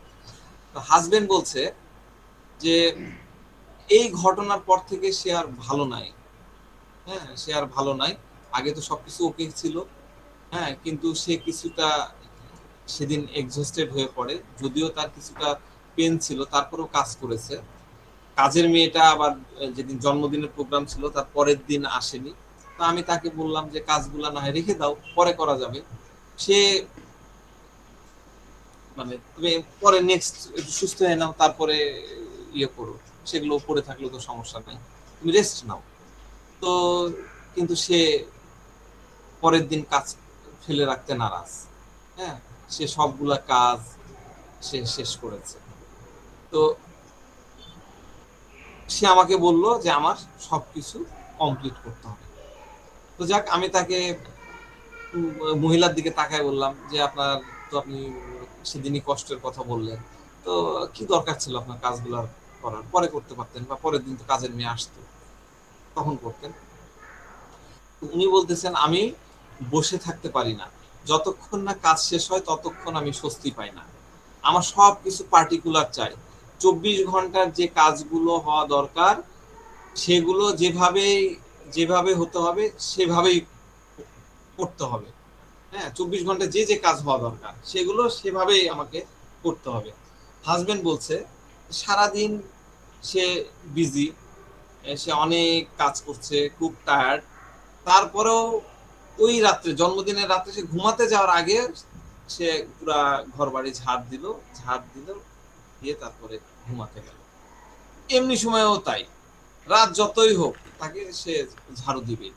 তো হাজবেন্ড বলছে যে এই ঘটনার পর থেকে সে আর ভালো নাই। হ্যাঁ, সে আর ভালো নাই। আগে তো সবকিছু ওকে ছিল, হ্যাঁ, কিন্তু সে কিছুটা সেদিন এক্সহস্টেড হয়ে পড়ে, যদিও তার কিছুটা পেন ছিল, তারপরেও কাজ করেছে। কাজের মেয়েটা আবার যেদিন জন্মদিনের প্রোগ্রাম ছিল তার পরের দিন আসেনি। তো আমি তাকে বললাম যে কাজগুলা না হয় রেখে দাও, পরে করা যাবে। সে মানে তুমি পরে নেক্সট একটু সুস্থ হয়ে নাও, তারপরে ইয়ে করো, সেগুলো পড়ে থাকলে তো সমস্যা নাই, তুমি রেস্ট নাও। তো কিন্তু সে পরের দিন কাজ ফেলে রাখতে নারাজ। হ্যাঁ, সে সবগুলা কাজ সে শেষ করেছে। তো সে আমাকে বলল যে আমার সবকিছু কমপ্লিট করতে হবে। তো যাক, আমি তাকে মহিলার দিকে তাকায় বললাম যে আপনার তো, আপনি সেদিনই কষ্টের কথা বললেন, তো কি দরকার ছিল আপনার কাজগুলো করার? পরে করতে পারতেন, বা পরের দিন তো কাজের মেয়ে আসতো, তখন করতেন। উনি বলতেছেন আমি বসে থাকতে পারি না, যতক্ষণ না কাজ শেষ হয় ততক্ষণ আমি স্বস্তি পাই না, আমার সব কিছু পার্টিকুলার চাই। 24 ঘন্টার যে কাজগুলো হওয়া দরকার সেগুলো যেভাবে যেভাবে হতে হবে সেভাবেই করতে হবে। হ্যাঁ, 24 ঘন্টা যে যে কাজ হওয়া দরকার সেগুলো সেভাবেই আমাকে করতে হবে। হাজবেন্ড বলছে সারাদিন সে বিজি, সে অনেক কাজ করছে, খুব টায়ার্ড, তারপরেও ওই রাত্রে, জন্মদিনের রাত্রে সে ঘুমাতে যাওয়ার আগে সে পুরা ঘর বাড়ি ঝাড় দিল দিয়ে তারপরে ঘুমাতে গেল। এমনি সময়ও তাই, রাত যতই হোক তাকে সে ঝাড়ু দিবে।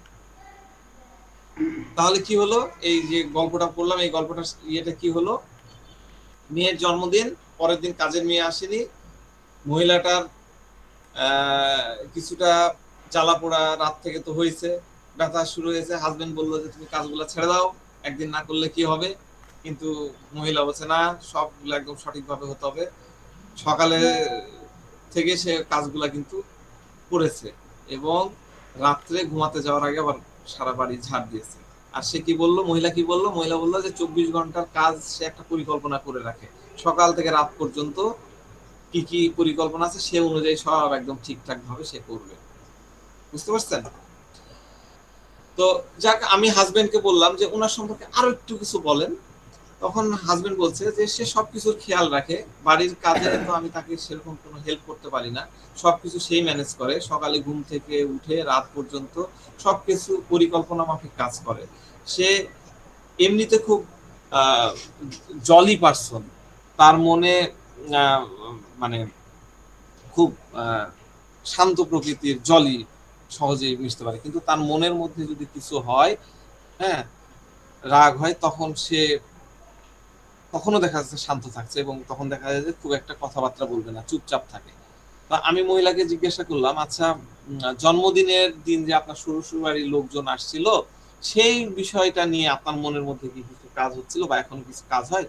তাহলে কি হলো, এই যে গল্পটা পড়লাম, এই গল্পটার ইয়েটা কি হলো, মেয়ের জন্মদিন, পরের দিন কাজের মেয়ে আসেনি, মহিলাটার কিছুটা জ্বালা পোড়া রাত থেকে তো হয়েছে, ব্যথা শুরু হয়েছে। হাজবেন্ড বললো যে তুমি কাজগুলো ছেড়ে দাও, একদিন না করলে কি হবে, কিন্তু মহিলা বলছে না, সবগুলো একদম সঠিকভাবে হতে হবে। সকালে থেকে সে কাজগুলা কিন্তু করেছে, এবং রাত্রে ঘুমাতে যাওয়ার আগে আবার সারা বাড়ি ঝাড় দিয়েছে। আর সে কি বললো, মহিলা কি বললো, মহিলা বললো যে 24 ঘন্টার কাজ সে একটা পরিকল্পনা করে রাখে, সকাল থেকে রাত পর্যন্ত কি কি পরিকল্পনা আছে সে অনুযায়ী সব একদম ঠিকঠাক ভাবে সে করবে। বুঝতে পারছেন? তো যাক, আমি হাজবেন্ডকে বললাম যে ওনার সম্পর্কে আরো একটু কিছু বলেন। তখন হাজবেন্ড বলছে যে সে সবকিছুর খেয়াল রাখে, বাড়ির কাজে তো আমি তাকে সেরকম কোনো হেল্প করতে পারি না, সবকিছু সেই ম্যানেজ করে, সকালে ঘুম থেকে উঠে রাত পর্যন্ত সবকিছু পরিকল্পনা মাফিক কাজ করে। সে এমনিতে খুব জলি পার্সন, তার মনে আহ, মানে খুব শান্ত প্রকৃতির, জলি, সহজেই মিশতে পারে, কিন্তু তার মনের মধ্যে যদি কিছু হয়, হ্যাঁ, রাগ হয়, তখন সে কখনো দেখা যাচ্ছে শান্ত থাকছে, এবং তখন দেখা যায় যে খুব একটা কথাবার্তা বলবে না, চুপচাপ থাকে। তা আমি মহিলাকে জিজ্ঞাসা করলাম, আচ্ছা জন্মদিনের দিন যে আপনার শ্বশুর বাড়ির লোকজন আসছিল, সেই বিষয়টা নিয়ে আপনার মনের মধ্যে কি কিছু কাজ হচ্ছিল বা এখনো কিছু কাজ হয়?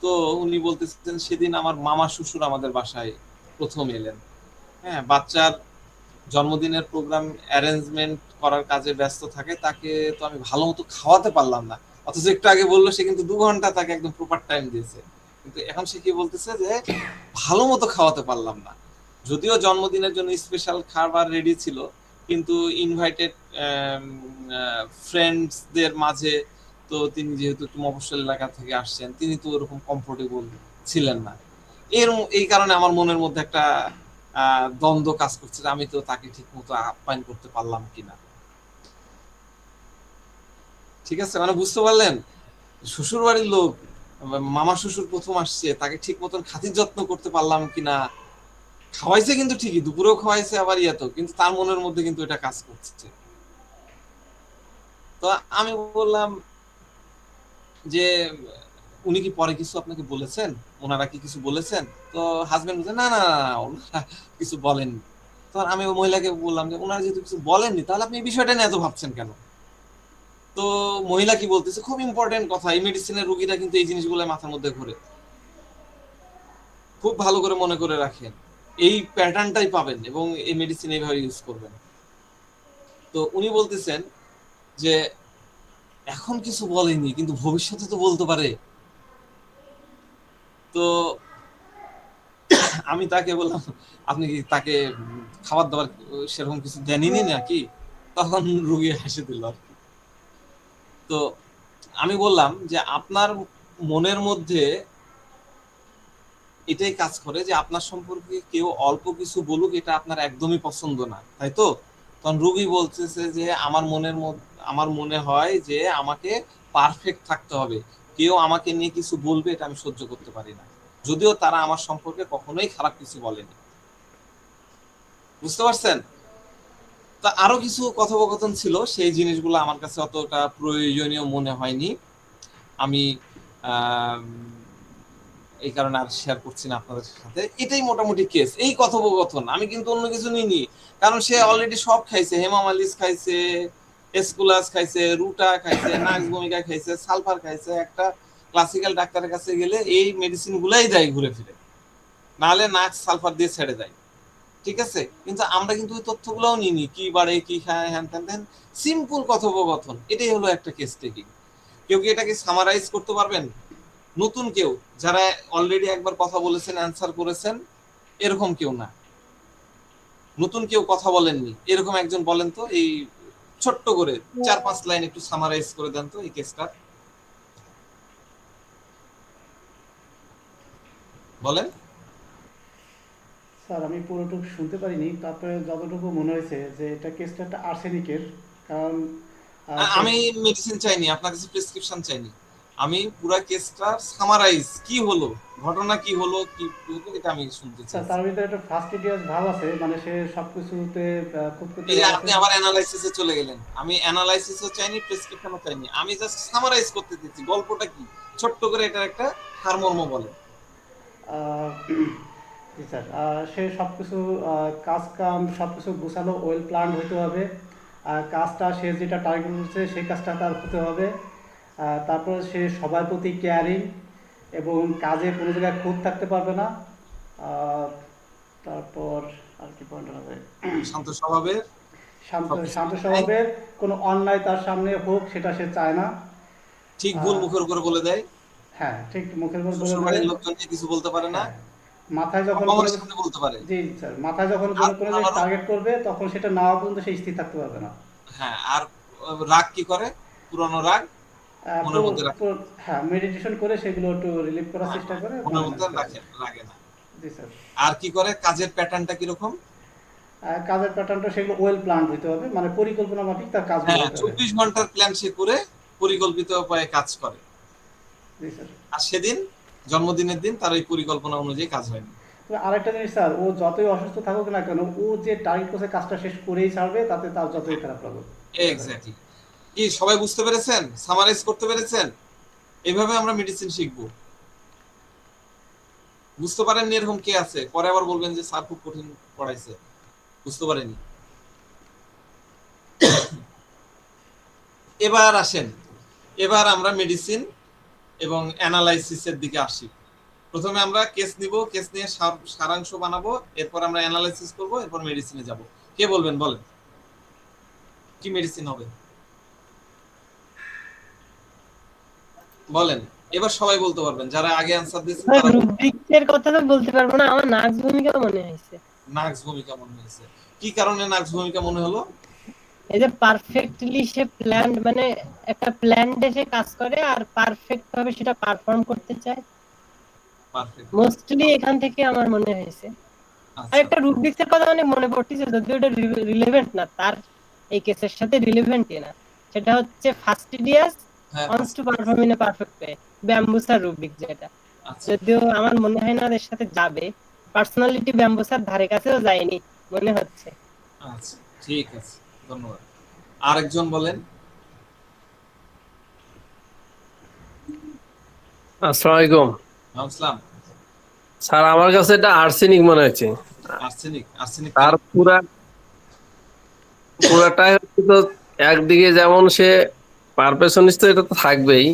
তো উনি বলতেছেন সেদিন আমার মামা শ্বশুর আমাদের বাসায় প্রথম এলেন। হ্যাঁ, বাচ্চার জন্মদিনের প্রোগ্রাম অ্যারেঞ্জমেন্ট করার কাজে ব্যস্ত থাকে, তাকে তো আমি ভালো মতো খাওয়াতে পারলাম না। অথচ একটু আগে বললো সে কিন্তু 2 ঘন্টা তাকে একদম প্রপার টাইম দিয়েছে, কিন্তু এখন সে কি বলতেছে যে ভালো মতো খাওয়াতে পারলাম না। যদিও জন্মদিনের জন্য স্পেশাল খাবার রেডি ছিল, কিন্তু ইনভাইটেড ফ্রেন্ডসদের মাঝে তো তিনি যেহেতু একটু মফস্বল এলাকা থেকে আসছেন, তিনি তো ওরকম কমফোর্টেবল ছিলেন না। এই কারণে আমার মনের মধ্যে একটা দ্বন্দ্ব কাজ করছে যে আমি তো তাকে ঠিক মতো আপ্যায়ন করতে পারলাম কিনা। ঠিক আছে, মানে বুঝতে পারলেন, শ্বশুর বাড়ির লোক, মামা শ্বশুর প্রথম আসছে, তাকে ঠিক মতন খাতির যত্ন করতে পারলাম কিনা। খাওয়াইছে কিন্তু ঠিকই, দুপুরেও খাওয়াইছে আবার ইয়াতেও, কিন্তু তার মনের মধ্যে কিন্তু এটা কাজ করছে। তো আমি বললাম যে উনি কি পরে কিছু আপনাকে বলেছেন, ওনারা কি কিছু বলেছেন? তো হাজবেন্ড বলছে না না না, ওনারা কিছু বলেননি। তো আমি ওই মহিলাকে বললাম যে ওনারা যেহেতু কিছু বলেননি, তাহলে আপনি এই বিষয়টা নিয়ে এত ভাবছেন কেন? তো মহিলা কি বলতেছে, খুব ইম্পর্টেন্ট কথা, এই মেডিসিনের রোগীরা কিন্তু এই জিনিসগুলো মাথার মধ্যে ঘুরে, খুব ভালো করে মনে করে রাখেন, এই প্যাটার্নটাই পাবেন এবং এই মেডিসিন এইভাবে ইউজ করবেন। তো উনি বলতেছেন যে এখন কিছু বলেনি, কিন্তু ভবিষ্যতে তো বলতে পারে। তো আমি তাকে বললাম আপনি কি তাকে খাবার দাবার সেরকম কিছু দেননি নাকি? তখন রুগী হেসে দিল আর কি। তো আমি বললাম যে আপনার মনের মধ্যে এটাই কাজ করে যে আপনার সম্পর্কে কেউ অল্প কিছু বলুক, এটা আপনার একদমই পছন্দ না, তাই তো? তখন রুগী বলতেছে যে আমার মনে হয় যে আমাকে পারফেক্ট থাকতে হবে, কেউ আমাকে নিয়ে কিছু বলবে এটা আমি সহ্য করতে পারি না, যদিও তারা আমার সম্পর্কে কখনোই খারাপ কিছু বলেনি। বুঝতে পারছেন? তা আরো কিছু কথোপকথন ছিল, সেই জিনিসগুলো আমার কাছে অতটা প্রয়োজনীয় মনে হয়নি, আমি এই কারণে আর শেয়ার করছি না আপনাদের সাথে। এটাই মোটামুটি কেস, এই কথোপকথন, আমি কিন্তু অন্য কিছু নিইনি, কারণ সে অলরেডি সব খাইছে, হেমামালিস খাইছে, এসকুলাস খাইছে, রুটা খাইছে, নাক্স ভূমিকা খাইছে, সালফার খাইছে। একটা ক্লাসিক্যাল ডাক্তারের কাছে গেলে এই মেডিসিন গুলাই দেয় ঘুরে ফিরে, নাহলে নাক্স সালফার দিয়ে ছেড়ে দেয়। ঠিক আছে, কিন্তু আমরা কিন্তু ওই তথ্যগুলোও নিইনি, কি বাড়ে কি খায় হ্যান ত্যান ত্যান, সিম্পল কথোপকথন। এটাই হলো একটা কেস টেকিং। কেউ কি এটাকে সামারাইজ করতে পারবেন? নতুন কেউ, যারা অলরেডি একবার কথা বলেছেন, অ্যান্সার করেছেন, এরকম কেউ না, নতুন কেউ কথা বলেননি এরকম একজন বলেন তো, এই ছোট্ট করে 4-5 লাইন একটু সামারাইজ করে দেন তো এই কেসটা, বলেন। স্যার আমি পুরোটুকু শুনতে পারিনি, তারপরে যতটুকু মনে হয়েছে যে এটা কেসটা একটা আর্সেনিকের। কারণ আমি মেডিসিন চাইনি, আপনার কাছে প্রেসক্রিপশন চাইনি, আমি পুরো কেসটা সামারাইজ, কি হলো, ঘটনা কি হলো, কি হলো, এটা আমি শুনতে স্যার চাইছি। তার ভিতরে একটা ফাস্টিডিয়াস ভাব আছে, মানে সে সবকিছুতে খুঁতখুঁতে এই যে ভাব আছে। আপনি আবার অ্যানালাইসিসে চলে গেলেন, আমি অ্যানালাইসিসও চাইনি, প্রেসক্রিপশনও চাইনি, আমি জাস্ট সামারাইজ করতে দিচ্ছি গল্পটা কি, ছোট্ট করে এটার একটা সারমর্ম বলেন। আহ, জি স্যার, সে সব কিছু কাজ কাম সব কিছু গুছানো ওয়েল প্ল্যান্ড হতে হবে। আর কাজটা সে যেটা টার্গেট করছে সেই কাজটা তার হতে হবে। তারপর সে সবার প্রতি কেয়ারিং এবং কাজে কোনো জায়গায় খুঁত থাকতে পারবে না। আহ, তারপর আর কি পয়েন্ট হবে, শান্ত স্বভাবের, শান্ত সবকিছু শান্ত ঠিক নাই, স্বভাবের, কোনো অন্যায় তার সামনে হোক সেটা সে চায় না। ঠিক ভুল আহ, মুখের উপর বলে দেয়, হ্যাঁ ঠিক মুখের উপর বলে শ্বশুর দেবে। বাড়ির লোকজন নিয়ে কিছু বলতে পারে না, হ্যাঁ, মাথায় যখন বাবা কোনো মার সামনে বলতে পারে। জি স্যার, মাথায় যখন আর কোনো জিনিস আবারও, টার্গেট করবে তখন সেটা না হওয়া পর্যন্ত সে স্থির থাকতে পারবে না। হ্যাঁ, আর রাগ কি করে, পুরনো রাগ মনের পুরো মধ্যে রাখে, পুরো হ্যাঁ, মেডিটেশন করে সেগুলো একটু রিলিভ করার হ্যাঁ চেষ্টা হ্যাঁ, করে, মনের মানে মধ্যে করে রাখে, না। রাগে না। জি স্যার। আর কি করে, কাজের প্যাটার্নটা কিরকম? কাজের প্যাটার্নটা সেগুলো ওয়েল প্ল্যান্ড হতে হবে, মানে পরিকল্পনা মাফিক তার কাজগুলো হ্যাঁ, হতে হবে। 24 ঘন্টার প্ল্যান সে করে পরিকল্পিত উপায়ে কাজ করে, জি স্যার। আর সেদিন জন্মদিনের দিন তার ওই পরিকল্পনা অনুযায়ী কাজ হয়নি। তবে আরেকটা জিনিস স্যার, ও যতই অসুস্থ থাকুক না কেন, ও যে টার্গেট করছে কাজটা শেষ করেই ছাড়বে, তাতে তার যতই খারাপ লাগুক। এক্স্যাক্টলি। কি সবাই বুঝতে পেরেছেন, সামারাইজ করতে পেরেছেন? এইভাবে আমরা মেডিসিন শিখবো। বুঝতে পারেননি এরকম কে আছে, পরে আবার বলবেন যে স্যার খুব কঠিন পড়াইছে, বুঝতে পারেনি। এবার আসেন, এবার আমরা মেডিসিন এবং অ্যানালাইসিসের দিকে আসি। প্রথমে আমরা কেস নিব, কেস নিয়ে সারাংশ বানাবো, এরপর আমরা অ্যানালাইসিস করব, এরপর মেডিসিনে যাব। কে বলবেন, বলেন কি মেডিসিন হবে বলেন। এবার সবাই বলতে পারবেন, যারা আগে অ্যানসার দিয়েছেন স্যার তারা। রুব্রিক্সের কথা তো বলতে পারবো না, আমার নার্স ভূমিকা মনে হয়েছে। নাক্স ভূমিকা মনে হয়েছে। কি কারণে নাক্স ভূমিকা মনে হলো? এই যে পারফেক্টলি সে প্ল্যান, মানে একটা প্ল্যান সে কাজ করে আর পারফেক্ট ভাবে সেটা পারফর্ম করতে চায়, পারফেক্ট। মোস্টলি এখান থেকে আমার মনে হয়েছে। আর আচ্ছা একটা রুব্রিক্সের কথা অনেক মনে পড়তেছে, যদিও ওটা রিলেভেন্ট না, তার এই কেসের সাথে রিলেভেন্টই না। সেটা হচ্ছে ফাস্টিডিয়াস হ্যাঁ, wants to perform in a perfect way, ব্যাম্বুসার রুব্রিক যেটা। আচ্ছা যদিও আমার মনে হয় না এর সাথে যাবে, পার্সোনালিটি ব্যাম্বুসার ধারে কাছেও যায়নি মনে হচ্ছে। আচ্ছা, ঠিক আছে, ধন্যবাদ। আরেকজন বলেন। আসসালামু আলাইকুম আসসালাম। স্যার, আমার কাছে এটা আর্সেনিক মনে হচ্ছে। আর্সেনিক? আর্সেনিক তার পুরাটাই হচ্ছে তো একদিকে যেমন সে পারফেকশনিস্ট, এটা তো থাকবেই,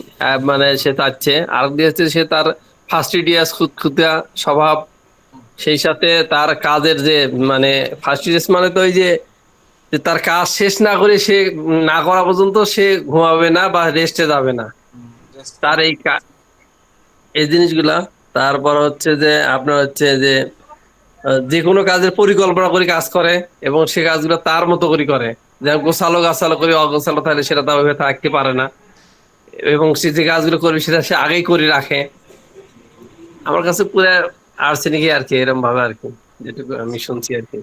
মানে সে চাচ্ছে, আরেকদিকে হচ্ছে সে তার ফাস্টিডিয়াস খুঁতখুঁতা স্বভাব, সেই সাথে তার কাজের যে মানে ফাস্টিডিয়াস মানে তো ওই যে যে তার কাজ শেষ না করে সে না করা পর্যন্ত সে ঘুমাবে না বা রেস্টে যাবে না, তার এই জিনিসগুলা। তারপর হচ্ছে যে আপনার হচ্ছে যে যে কোনো কাজের পরিকল্পনা করে কাজ করে এবং সে কাজগুলো তার মতো করে করে, যেমন গোছালো গাছালো করে অগোছালো তাহলে সেটা তো ওইভাবে থাকতে পারে না, এবং সে যে কাজগুলো করবে সেটা সে আগেই করে রাখে। আমার কাছে পুরো আর্সেনিকই আর কি, এরকম ভাবে আর কি, যেটুকু আমি শুনছি আর কি।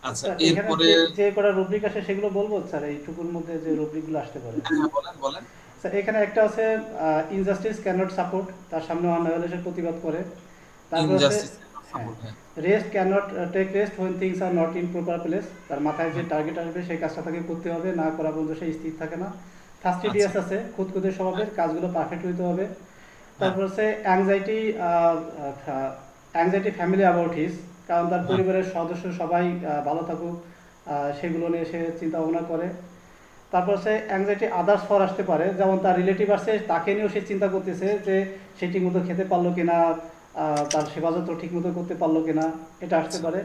আচ্ছা, স্যার এখানে এরপরে যে কটা রুব্রিক আসে সেগুলো বলবো স্যার, এইটুকুর মধ্যে যে রুব্রিকগুলো আসতে পারে। হ্যাঁ, বলেন বলেন। স্যার এখানে একটা আছে ইনজাস্টিস ক্যানট সাপোর্ট, তার সামনে অনভায়োলেশন প্রতিবাদ করে। তারপর আছে ইনজাস্টিস হ্যাঁ, সাপোর্ট। হ্যাঁ, rest cannot take rest when things are not in proper place. তার মাথায় যে টার্গেট আসবে সেই কাজটা তাকে করতে হবে, না করা পর্যন্ত সে স্থির থাকে না। ফাস্টিডিয়াস আছে, খুঁতখুঁতে স্বভাবের, কাজগুলো পারফেক্ট হইতে হবে। তারপর আছে anxiety, anxiety family about his, কারণ তার পরিবারের সদস্য সবাই ভালো থাকুক, সেগুলো নিয়ে সে চিন্তা ভাবনা করে। তারপর সে অ্যাংজাইটি আদার্স ফর আসতে পারে, যেমন তার রিলেটিভ আছে তাকে নিয়েও সে চিন্তা করতেছে যে সে ঠিকমতো খেতে পারলো কিনা, তার সেবা যত্ন ঠিকমতো করতে পারলো কিনা, এটা আসতে পারে।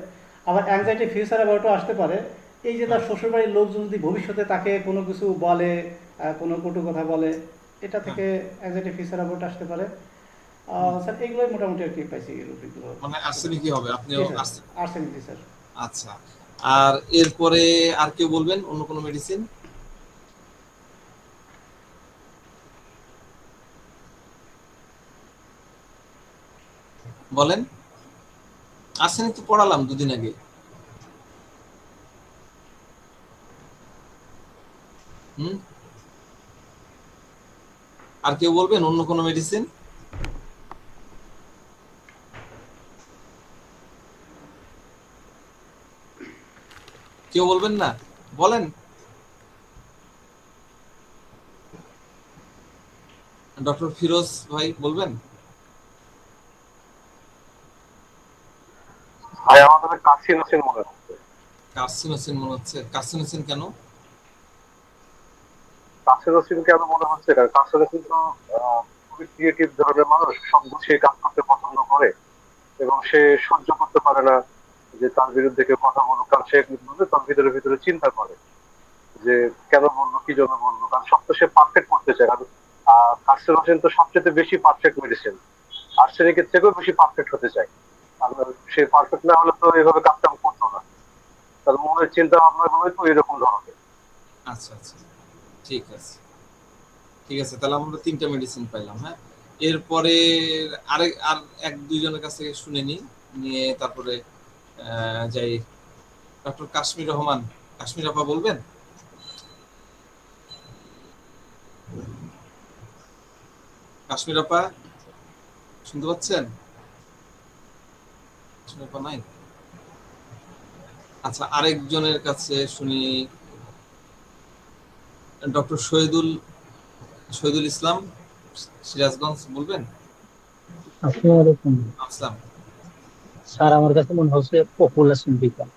আবার অ্যাংজাইটি ফিউচার অ্যাবাউটও আসতে পারে, এই যে তার শ্বশুরবাড়ির লোকজন যদি ভবিষ্যতে তাকে কোনো কিছু বলে, কোনো কটু কথা বলে, এটা থেকে অ্যাংজাইটি ফিউচার অ্যাবাউট আসতে পারে। স্যার এগুলোই মোটামুটি আর কি পাইছি রুব্রিকগুলো। মানে আর্সেনিকই হবে, আপনিও আর্সেনিক স্যার। আচ্ছা, আর এরপরে আর কেউ বলবেন অন্য কোনো মেডিসিন? বলেন। আর্সেনিক তো পড়ালাম দুদিন আগে। আর কেউ বলবেন অন্য কোনো মেডিসিন? কেউ বলবেন না? বলেন। ডক্টর ফিরোজ ভাই বলবেন? ভাই আমাদের কার্সিনোসিন মনে হচ্ছে। কার্সিনোসিন মনে হচ্ছে? কার্সিনোসিন কেন? কার্সিনোসিন কেন মনে হচ্ছে? কারণ কার্সিনোসিন তো খুবই ক্রিয়েটিভ ধরনের মানুষ, সব গুছিয়ে কাজ করতে পছন্দ করে এবং সে সহ্য করতে পারে না যে তার বিরুদ্ধে কেউ কথা বলুক, কারণ সে কিন্তু তার ভিতরে ভিতরে চিন্তা করে যে কেন বললো, কি জন্য বললো, কারণ সব তো সে পারফেক্ট করতে চায়। কারণ কার্সিনোসিন তো সবচেয়ে বেশি পারফেক্ট মেডিসিন, আর্সেনিকের থেকেও বেশি পারফেক্ট হতে চায়। আর সে পারফেক্ট না হলে তো এইভাবে কাজটা করতো না, তার মনের চিন্তা ভাবনা গুলো তো এরকম ধরনের। আচ্ছা আচ্ছা, ঠিক আছে ঠিক আছে, তাহলে আমরা 3টা মেডিসিন পাইলাম। হ্যাঁ, এরপরে আর এক দুইজনের কাছে শুনে নিয়ে তারপরে যাই। ডক্টর কাশ্মীর রহমান, কাশ্মীর আপা বলবেন? কাশ্মীর আপা শুনতে পাচ্ছেন? কাশ্মীর আপা নাই। আচ্ছা, আরেকজনের কাছে শুনি। ডক্টর শহীদুল ইসলাম, সিরাজগঞ্জ, বলবেন? আসসালামু আলাইকুম আসসালাম। স্যার, আমার কাছে মনে হচ্ছে পপুলেশন বিজ্ঞান।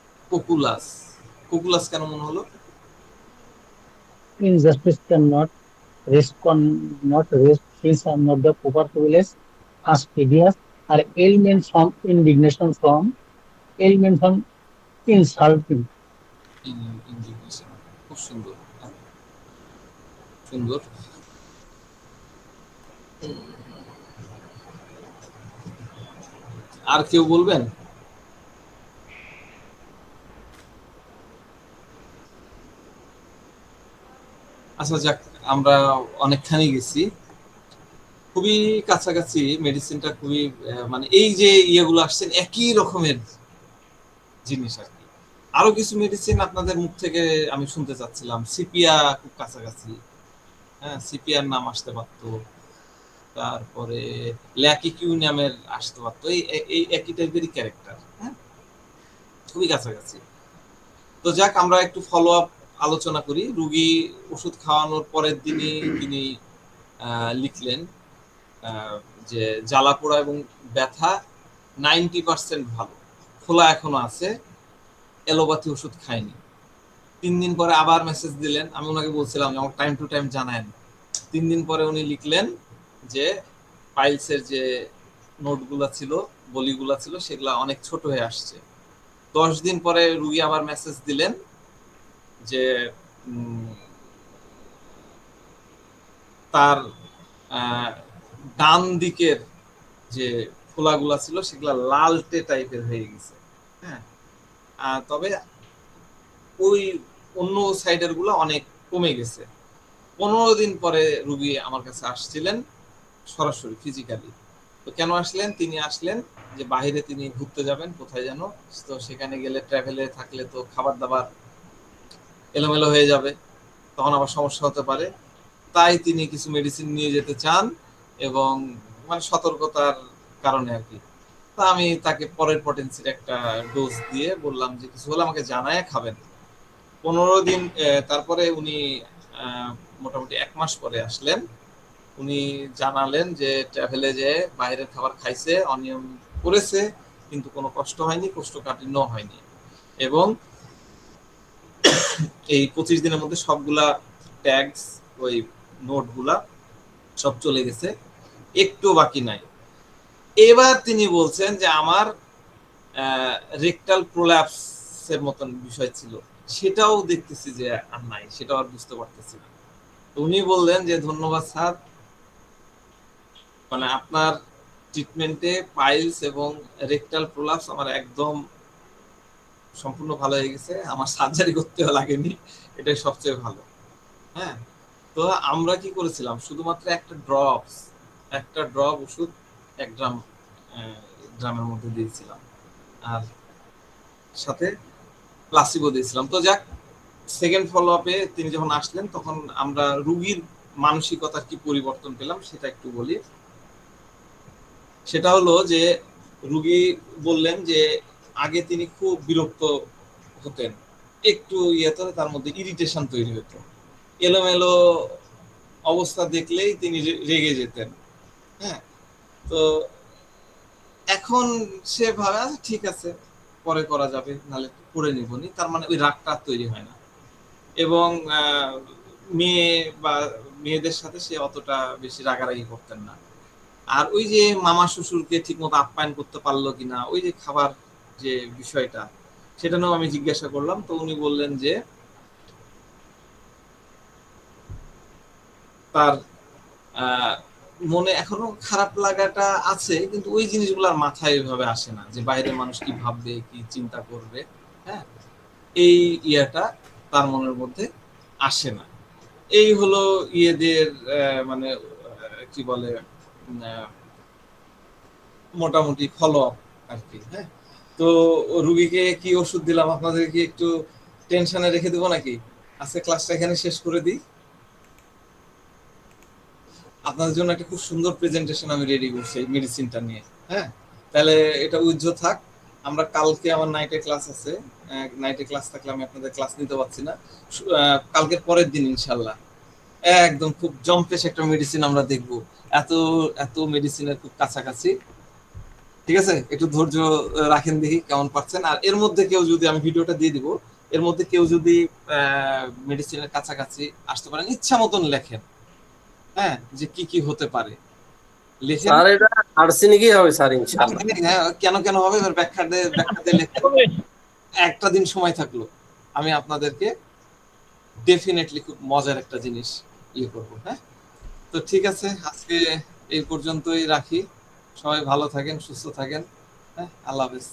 পপুলাস কেন মনে হলো? Injustice can not not rest since are not the proper privilege, fastidious, are ailment from insulting. ইন্ডিগনেশন, খুব সুন্দর, সুন্দর। আর কেউ বলবেন? আচ্ছা যাক, আমরা অনেকখানি গেছি, খুবই কাছাকাছি মেডিসিনটা, খুবই মানে এই যে ইয়েগুলো আসছেন একই রকমের জিনিস আর কি। আরো কিছু মেডিসিন আপনাদের মুখ থেকে আমি শুনতে চাচ্ছিলাম। সিপিয়া খুব কাছাকাছি, হ্যাঁ, সিপিয়ার নাম আসতে পারতো, তারপরে ল্যাকিকিউনিয়ামের আসতে পারতো, এই একই টাইপেরই ক্যারেক্টার, হ্যাঁ, খুবই কাছাকাছি। তো যাক, আমরা একটু ফলো আপ আলোচনা করি। রুগী ওষুধ খাওয়ানোর পরের দিনই তিনি লিখলেন যে জ্বালা পোড়া এবং ব্যথা 90% ভালো, খোলা এখনো আছে, এলোপ্যাথি ওষুধ খায়নি। 3 দিন পরে আবার মেসেজ দিলেন, আমি ওনাকে বলছিলাম যে আমাকে টাইম টু টাইম জানায়েন। 3 দিন পরে উনি লিখলেন যে পাইলসের যে নোটগুলা ছিল, বলিগুলা ছিল, সেগুলা অনেক ছোট হয়ে আসছে। 10 দিন পরে রুগী আবার মেসেজ দিলেন যে তার ডান দিকের যে ফোলাগুলা ছিল সেগুলা লালটে টাইপের হয়ে গেছে, হ্যাঁ, তবে ওই অন্য সাইডের গুলা অনেক কমে গেছে। 15 দিন পরে রুগী আমার কাছে আসছিলেন সরাসরি ফিজিক্যালি। তো কেন আসলেন? তিনি আসলেন যে বাইরে তিনি ঘুরতে যাবেন কোথায় যেন, তো সেখানে গেলে ট্রাভেলে থাকলে তো খাবার দাবার এলোমেলো হয়ে যাবে, তখন আবার সমস্যা হতে পারে, তাই তিনি কিছু মেডিসিন নিয়ে যেতে চান, এবং মানে সতর্কতার কারণে আর কি। তা আমি তাকে পরের পটেন্সির একটা ডোজ দিয়ে বললাম যে কিছু হলে আমাকে জানায় খাবেন। 15 দিন তারপরে উনি মোটামুটি 1 মাস পরে আসলেন। উনি জানালেন যে ট্রাভেলে যে বাইরের খাবার খাইছে, অনিয়ম করেছে, কিন্তু কোনো কষ্ট হয়নি, কোষ্ঠকাঠিন্য হয়নি, এবং এই 25 দিনের মধ্যে সবগুলা ট্যাগস, ওই নোটগুলা সব চলে গেছে, একটু বাকি নাই। এবার তিনি বলছেন যে আমার রেকটাল প্রোল্যাপসের মতন বিষয় ছিল, সেটাও দেখতেছি যে আর নাই, সেটাও আর বুঝতে পারতেছি না। তো উনি বললেন যে ধন্যবাদ স্যার, মানে আপনার ট্রিটমেন্টে পাইলস এবং রেকটাল প্রোল্যাপস আমার একদম সম্পূর্ণ ভালো হয়ে গেছে, আমার সার্জারি করতেও লাগেনি, এটাই সবচেয়ে ভালো। হ্যাঁ, তো আমরা কি করেছিলাম, শুধুমাত্র একটা ড্রপ ওষুধ 1 গ্রামের মধ্যে দিয়েছিলাম, আর সাথে প্লাসিবো দিয়েছিলাম। তো যাক, সেকেন্ড ফলো আপে তিনি যখন আসলেন তখন আমরা রুগীর মানসিকতার কি পরিবর্তন পেলাম সেটা একটু বলি। সেটা হলো যে রুগী বললেন যে আগে তিনি খুব বিরক্ত হতেন, একটু ইয়েতে তার মধ্যে ইরিটেশন তৈরি হতো, এলোমেলো অবস্থা দেখলেই তিনি রেগে যেতেন, হ্যাঁ। তো এখন সে ভাবে আচ্ছা ঠিক আছে, পরে করা যাবে, নাহলে করে নিবনি, তার মানে ওই রাগটা তৈরি হয় না, এবং মেয়ে বা মেয়েদের সাথে সে অতটা বেশি রাগারাগি করতেন না। আর ওই যে মামা শ্বশুরকে ঠিক মতো আপ্যায়ন করতে পারলো কিনা, ওই যে খাবার যে বিষয়টা, সেটা নিয়েও আমি জিজ্ঞাসা করলাম। তো উনি বললেন যে তার মনে এখনো খারাপ লাগাটা আছে, কিন্তু ওই জিনিসগুলোর মাথায় ওইভাবে আসে না, যে বাইরের মানুষ কি ভাববে, কি চিন্তা করবে, হ্যাঁ, এই ইয়েটা তার মনের মধ্যে আসে না। এই হলো ইয়েদের মানে কি বলে মোটামুটি ফলো আপ আর কি। হ্যাঁ, তো রুগীকে কি ওষুধ দিলাম, আপনাদের কি একটু টেনশনে রেখে দেবো নাকি? আজকে ক্লাসটা এখানে শেষ করে দিই। আপনাদের জন্য একটা খুব সুন্দর প্রেজেন্টেশন আমি রেডি করছি এই মেডিসিনটা নিয়ে। হ্যাঁ, তাহলে এটা উজ্জ্ব থাক। আমরা কালকে আমার নাইটে ক্লাস আছে, নাইটে ক্লাস থাকলে আমি আপনাদের ক্লাস নিতে পারছি না, কালকের পরের দিন ইনশাল্লাহ একদম খুব জম্পেশ একটা মেডিসিন আমরা দেখব, এত এত মেডিসিনের খুব কাছাকাছি। ঠিক আছে, একটু ধৈর্য রাখেন, দেখি কেমন পাচ্ছেন। আর এর মধ্যে কেউ যদি, আমি ভিডিওটা দিয়ে দিব, এর মধ্যে কেউ যদি মেডিসিনের কাছাকাছি আসতে পারেন, ইচ্ছা মতন লেখেন, হ্যাঁ, যে কি কি হতে পারে লেখেন। স্যার এটা আর্সেনিকই হবে স্যার ইনশাআল্লাহ। হ্যাঁ, কেন কেন হবে এবার ব্যাখ্যাতে লেখেন। একটা দিন সময় থাকলো আমি আপনাদেরকে ডেফিনেটলি খুব মজার একটা জিনিস ইয়ে করবো। হ্যাঁ, তো ঠিক আছে, আজকে এই পর্যন্তই রাখি। সবাই ভালো থাকেন, সুস্থ থাকেন। হ্যাঁ, আল্লাহ হাফেজ।